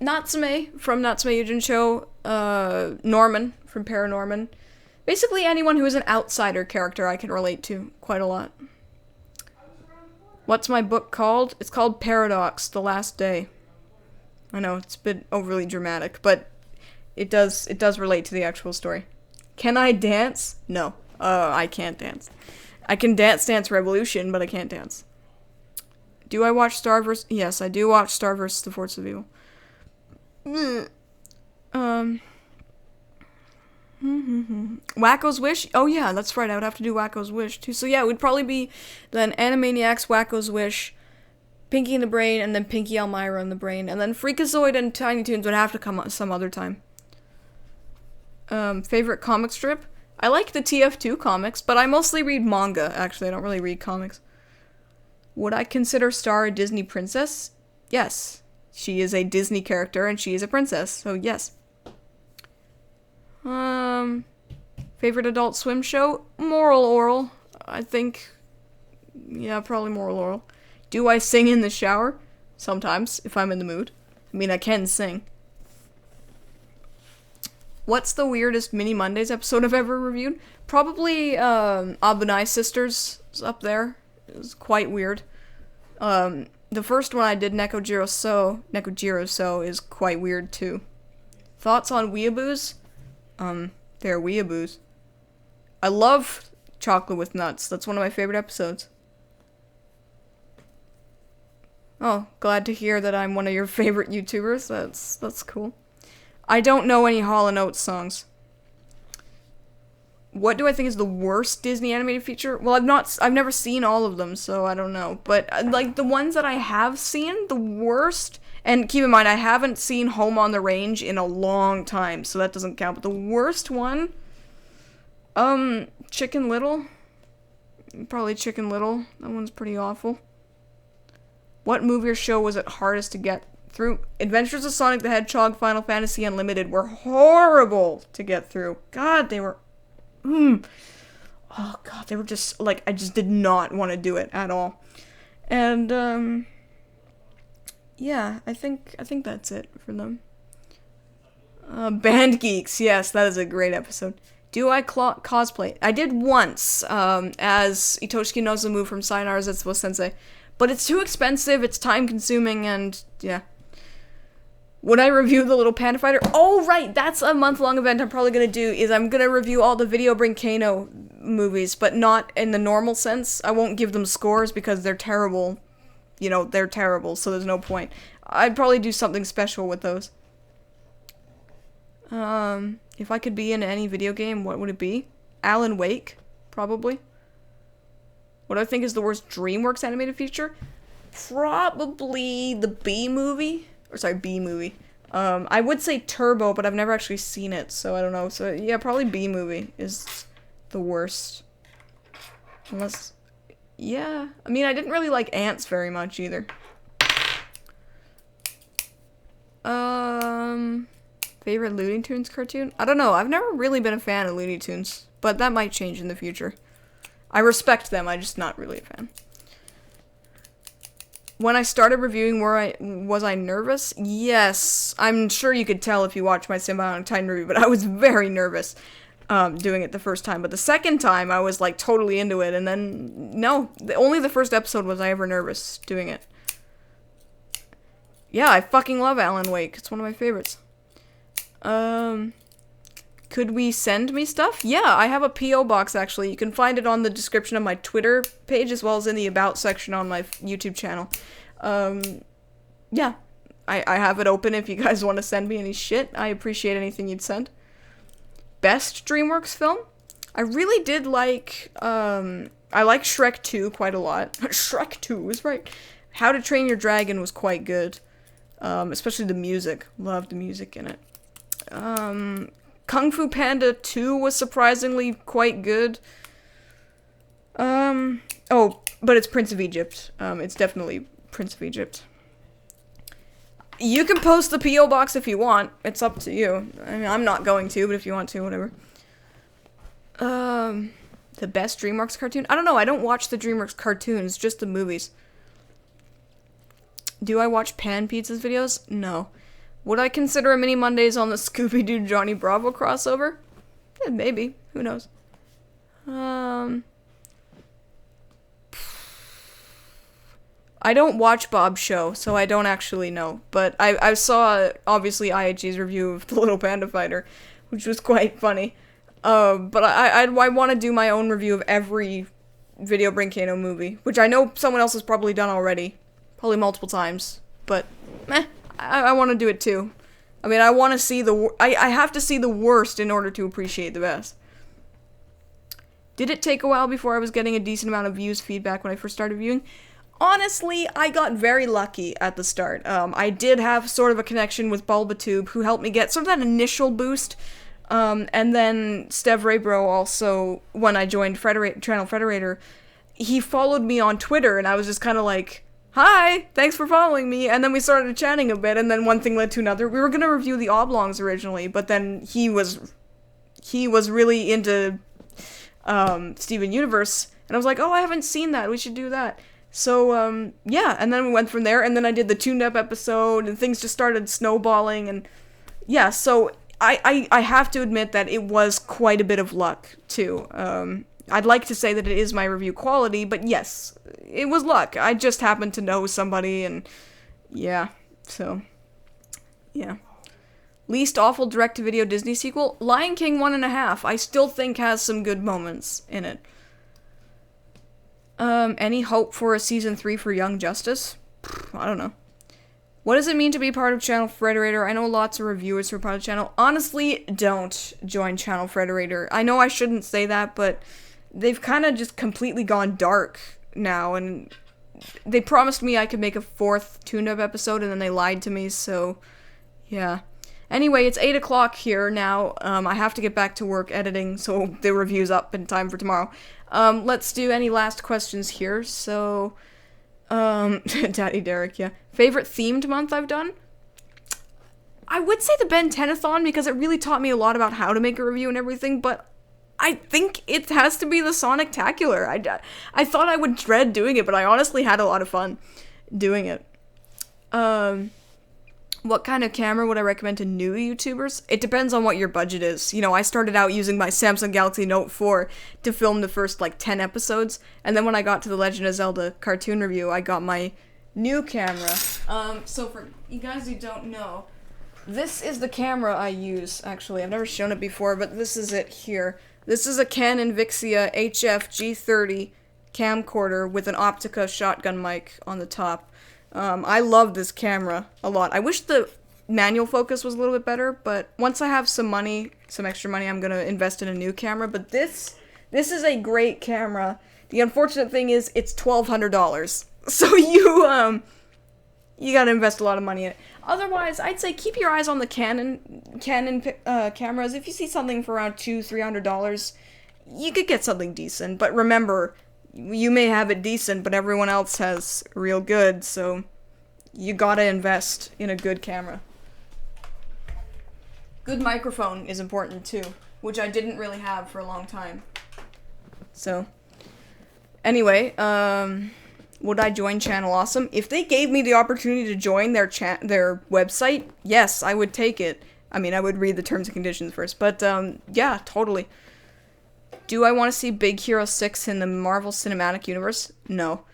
Natsume from Natsume Yujin Show, Norman from Paranorman. Basically anyone who is an outsider character I can relate to quite a lot. What's my book called? It's called Paradox, The Last Day. I know, it's a bit overly dramatic, but it does relate to the actual story. Can I dance? No. I can't dance. I can Dance Dance Revolution, but I can't dance. Do I watch Star vs. Yes, I do watch Star vs. the Forces of Evil. Wacko's Wish? Oh yeah, that's right, I would have to do Wacko's Wish too. So yeah, it would probably be then Animaniacs, Wacko's Wish, Pinky in the Brain, and then Pinky Elmira in the Brain. And then Freakazoid and Tiny Toons would have to come some other time. Favorite comic strip? I like the TF2 comics, but I mostly read manga, actually. I don't really read comics. Would I consider Star a Disney princess? Yes. She is a Disney character, and she is a princess, so yes. Favorite Adult Swim show? Moral Oral. I think, yeah, probably Moral Oral. Do I sing in the shower? Sometimes, if I'm in the mood. I mean, I can sing. What's the weirdest Mini Mondays episode I've ever reviewed? Probably, Abunai Sisters is up there. It was quite weird. The first one I did, Nekojiro So, is quite weird, too. Thoughts on weeaboos? They're weeaboos. I love Chocolate with Nuts. That's one of my favorite episodes. Oh, glad to hear that I'm one of your favorite YouTubers. That's cool. I don't know any Hall & Oates songs. What do I think is the worst Disney animated feature? Well, I've never seen all of them, so I don't know. But, like, the ones that I have seen, the worst, and keep in mind, I haven't seen Home on the Range in a long time, so that doesn't count. But the worst one, Chicken Little. Probably Chicken Little. That one's pretty awful. What movie or show was it hardest to get through? Adventures of Sonic the Hedgehog, Final Fantasy Unlimited were horrible to get through. God, they were... Oh god, they were just, like, I just did not want to do it at all. And, yeah, I think that's it for them. Band Geeks, yes, that is a great episode. Do I cosplay? I did once, as Itoshiki Nozomu from Sayonara Zetsubo Sensei. But it's too expensive, it's time-consuming, and, yeah. Would I review the Little Panda Fighter? Oh, right, that's a month-long event I'm probably gonna do, is I'm gonna review all the Video Bring Kano movies, but not in the normal sense. I won't give them scores because they're terrible. You know, they're terrible, so there's no point. I'd probably do something special with those. If I could be in any video game, what would it be? Alan Wake, probably. What do I think is the worst DreamWorks animated feature? Probably the B movie. B movie. I would say Turbo, but I've never actually seen it, so I don't know. So, yeah, probably B movie is the worst. Unless... Yeah. I mean, I didn't really like Ants very much, either. Favorite Looney Tunes cartoon? I don't know. I've never really been a fan of Looney Tunes, but that might change in the future. I respect them, I'm just not really a fan. When I started reviewing, was I nervous? Yes. I'm sure you could tell if you watched my Symbionic Titan review, but I was very nervous doing it the first time. But the second time, I was, like, totally into it, and then, no. Only the first episode was I ever nervous doing it. Yeah, I fucking love Alan Wake. It's one of my favorites. Could we send me stuff? Yeah, I have a P.O. box, actually. You can find it on the description of my Twitter page, as well as in the About section on my YouTube channel. Yeah. I have it open if you guys want to send me any shit. I appreciate anything you'd send. Best DreamWorks film? I really did like, I like Shrek 2 quite a lot. Shrek 2 was right. How to Train Your Dragon was quite good. Especially the music. Loved the music in it. Kung Fu Panda 2 was surprisingly quite good. Oh, but it's Prince of Egypt. It's definitely Prince of Egypt. You can post the P.O. box if you want. It's up to you. I mean, I'm not going to, but if you want to, whatever. The best DreamWorks cartoon? I don't know, I don't watch the DreamWorks cartoons, just the movies. Do I watch Pan Pizza's videos? No. Would I consider a Mini Mondays on the Scooby-Doo Johnny Bravo crossover? Yeah, maybe. Who knows? I don't watch Bob's show, so I don't actually know. But I saw, obviously, IHG's review of The Little Panda Fighter, which was quite funny. But I want to do my own review of every Video Bring Kano movie, which I know someone else has probably done already. Probably multiple times. But, I want to do it too. I mean, I want to see I have to see the worst in order to appreciate the best. Did it take a while before I was getting a decent amount of views feedback when I first started viewing? Honestly, I got very lucky at the start. I did have sort of a connection with Bulbatube, who helped me get sort of that initial boost. And then Stev Raybro also, when I joined Channel Federator, he followed me on Twitter, and I was just kind of like, hi, thanks for following me, and then we started chatting a bit, and then one thing led to another. We were going to review the Oblongs originally, but then he was really into Steven Universe, and I was like, oh, I haven't seen that, we should do that. So, yeah, and then we went from there, and then I did the Tuned Up episode, and things just started snowballing, and yeah, so I have to admit that it was quite a bit of luck, too. I'd like to say that it is my review quality, but yes, it was luck. I just happened to know somebody, and yeah, so, yeah. Least awful direct-to-video Disney sequel? Lion King 1.5, I still think has some good moments in it. Any hope for a season 3 for Young Justice? I don't know. What does it mean to be part of Channel Frederator? I know lots of reviewers who are part of the channel. Honestly, don't join Channel Frederator. I know I shouldn't say that, but they've kind of just completely gone dark now, and they promised me I could make a 4th Toon-Up episode, and then they lied to me, so yeah. Anyway, it's 8 o'clock here now. I have to get back to work editing, so the review's up in time for tomorrow. Let's do any last questions here. So, Daddy Derek, yeah. Favorite themed month I've done? I would say the Ben 10-a-thon, because it really taught me a lot about how to make a review and everything, but I think it has to be the Sonic-tacular. I thought I would dread doing it, but I honestly had a lot of fun doing it. What kind of camera would I recommend to new YouTubers? It depends on what your budget is. You know, I started out using my Samsung Galaxy Note 4 to film the first, 10 episodes, and then when I got to the Legend of Zelda cartoon review, I got my new camera. So for you guys who don't know, this is the camera I use, actually. I've never shown it before, but this is it here. This is a Canon Vixia HF G30 camcorder with an Optica shotgun mic on the top. I love this camera a lot. I wish the manual focus was a little bit better, but once I have some money, some extra money, I'm gonna invest in a new camera. But this is a great camera. The unfortunate thing is it's $1,200. So you gotta invest a lot of money in it. Otherwise, I'd say keep your eyes on the Canon cameras. If you see something for around $200-300, you could get something decent. But remember, you may have it decent, but everyone else has real good, so you gotta invest in a good camera. Good microphone is important too, which I didn't really have for a long time. So, anyway, would I join Channel Awesome? If they gave me the opportunity to join their website, yes, I would take it. I mean, I would read the terms and conditions first, but yeah, totally. Do I want to see Big Hero 6 in the Marvel Cinematic Universe? No.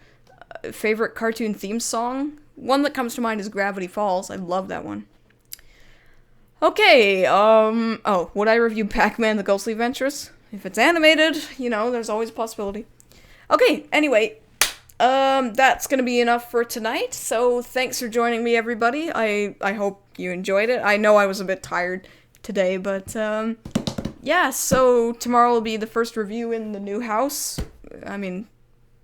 Favorite cartoon theme song? One that comes to mind is Gravity Falls. I love that one. Okay, oh, would I review Pac-Man the Ghostly Adventures? If it's animated, you know, there's always a possibility. Okay, anyway, that's gonna be enough for tonight, so thanks for joining me, everybody. I hope you enjoyed it. I know I was a bit tired today, but, yeah, so tomorrow will be the first review in the new house. I mean,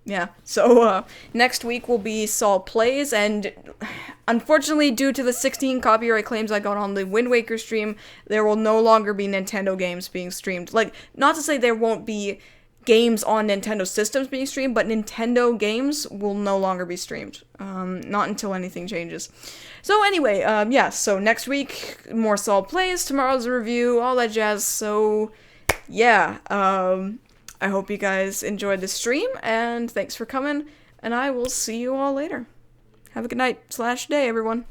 yeah. So, next week will be Sol Plays, and unfortunately, due to the 16 copyright claims I got on the Wind Waker stream, there will no longer be Nintendo games being streamed. Like, not to say there won't be games on Nintendo systems being streamed, but Nintendo games will no longer be streamed. Not until anything changes. So anyway, yeah, so next week, more Sol Plays, tomorrow's a review, all that jazz, so yeah, I hope you guys enjoyed the stream, and thanks for coming, and I will see you all later. Have a good night / day, everyone.